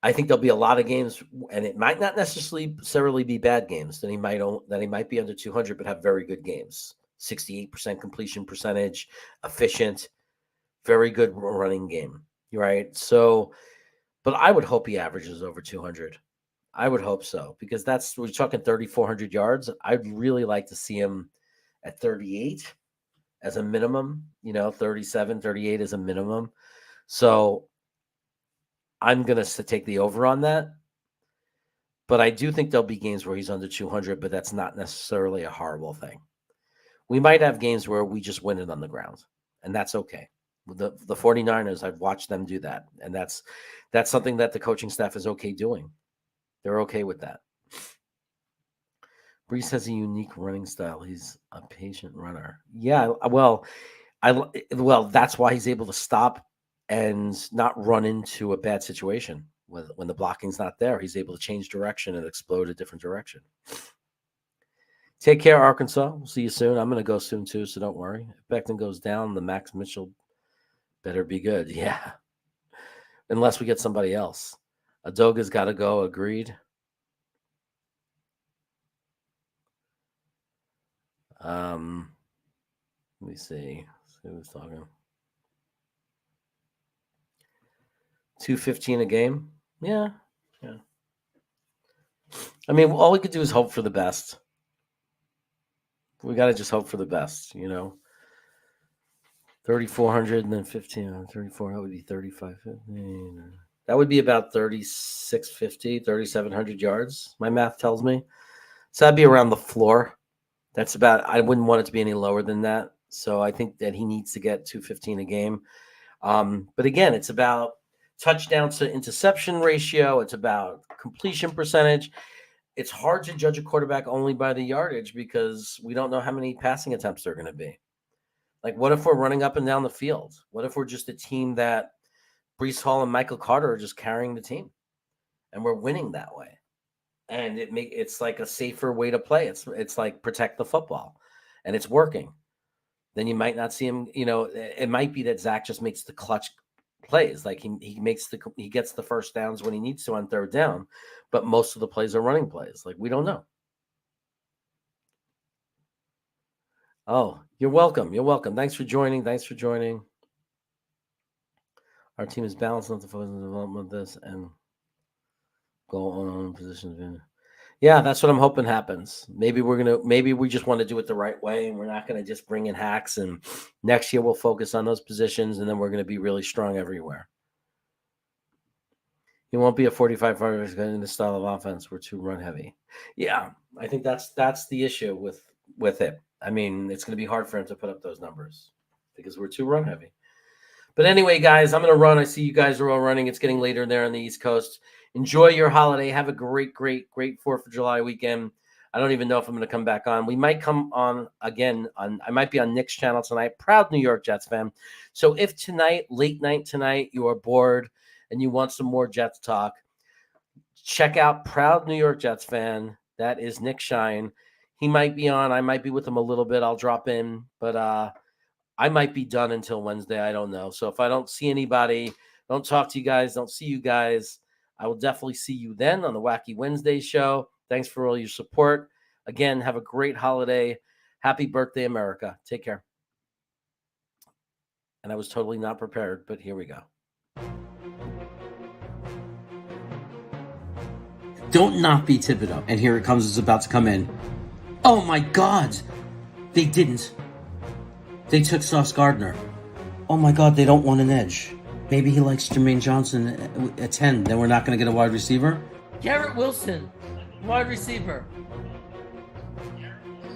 B: I think there'll be a lot of games, and it might not necessarily be bad games. That he might be under 200, but have very good games. 68% completion percentage, efficient, very good running game. Right. So, but I would hope he averages over 200. I would hope so, because we're talking 3,400 yards. I'd really like to see him at 38 as a minimum, 37, 38 as a minimum. So I'm going to take the over on that. But I do think there'll be games where he's under 200, but that's not necessarily a horrible thing. We might have games where we just win it on the ground, and that's okay. The 49ers, I've watched them do that, and that's something that the coaching staff is okay doing. They're okay with that. Brees has a unique running style. He's a patient runner. Yeah, well, that's why he's able to stop and not run into a bad situation. When the blocking's not there, he's able to change direction and explode a different direction. Take care, Arkansas. We'll see you soon. I'm going to go soon, too, so don't worry. If Becton goes down, the Max Mitchell better be good. Yeah. Unless we get somebody else. Adoga's got to go. Agreed. Let me see. Let's see who's talking. 215 a game. Yeah. I mean, all we could do is hope for the best. We got to just hope for the best, 3,400 and then 15, 34. That would be 3,550. That would be about 3,650, 3,700 yards. My math tells me. So that'd be around the floor. That's about. I wouldn't want it to be any lower than that. So I think that he needs to get 215 a game. But again, it's about touchdown to interception ratio. It's about completion percentage. It's hard to judge a quarterback only by the yardage because we don't know how many passing attempts they're going to be. Like, what if we're running up and down the field? What if we're just a team that Breece Hall and Michael Carter are just carrying the team and we're winning that way? And it's like a safer way to play. It's like protect the football and it's working. Then you might not see him, it might be that Zach just makes the clutch plays. Like he gets the first downs when he needs to on third down, but most of the plays are running plays. Like, we don't know. Oh, you're welcome. You're welcome. Thanks for joining. Our team is balanced enough to focus on the development of this and go on positions. Yeah, that's what I'm hoping happens. Maybe we just want to do it the right way, and we're not going to just bring in hacks. And next year we'll focus on those positions, and then we're going to be really strong everywhere. He won't be a 45-yard in the style of offense. We're too run heavy. Yeah, I think that's the issue with it. I mean, it's going to be hard for him to put up those numbers because we're too run heavy. But anyway, guys, I'm going to run. I see you guys are all running. It's getting later there on the East Coast. Enjoy your holiday. Have a great 4th of July weekend. I don't even know if I'm going to come back on. We might come on again. I might be on Nick's channel tonight. Proud New York Jets fan. So if tonight, late night tonight, you are bored and you want some more Jets talk, check out Proud New York Jets fan. That is Nick Shine. He might be on. I might be with him a little bit. I'll drop in. But I might be done until Wednesday. I don't know. So if I don't see anybody, don't talk to you guys, don't see you guys, I will definitely see you then on the Wacky Wednesday show. Thanks for all your support. Again, have a great holiday. Happy birthday, America. Take care. And I was totally not prepared, but here we go.
G: Don't not be Thibodeau. And here it comes. It's about to come in. Oh, my God. They didn't. They took Sauce Gardner. Oh, my God. They don't want an edge. Maybe he likes Jermaine Johnson at 10. Then we're not going to get a wide receiver?
B: Garrett Wilson, wide receiver.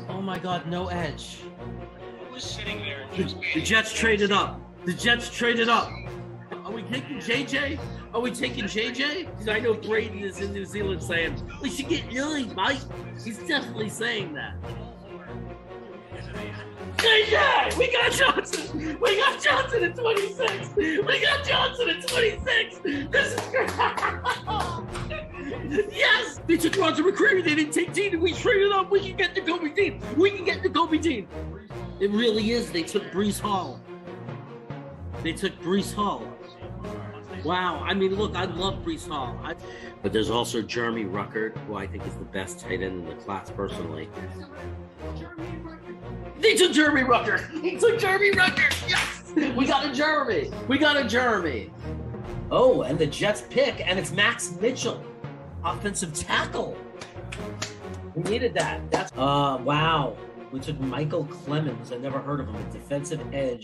B: Oh, my God. No edge.
J: Who's sitting there?
B: The Jets traded up. Are we taking JJ? Because I know Braden is in New Zealand saying, we should get 9, Mike. He's definitely saying that. JJ! We got Johnson! at 26! This is great! Yes! They took Roger McCreary. They didn't take Dean. We traded up. We can get the Kobe Dean. We can get the Kobe Dean. It really is. They took Breece Hall. They took Breece Hall. Wow. I mean, look, I love Breece Hall. But there's also Jeremy Ruckert, who I think is the best tight end in the class personally. They took Jeremy Ruckert. They took Jeremy Ruckert. Yes! We got a Jeremy. We got a Jeremy. Oh, and the Jets pick, and it's Max Mitchell, offensive tackle. We needed that. That's wow. We took Michael Clemens. I never heard of him. A defensive edge.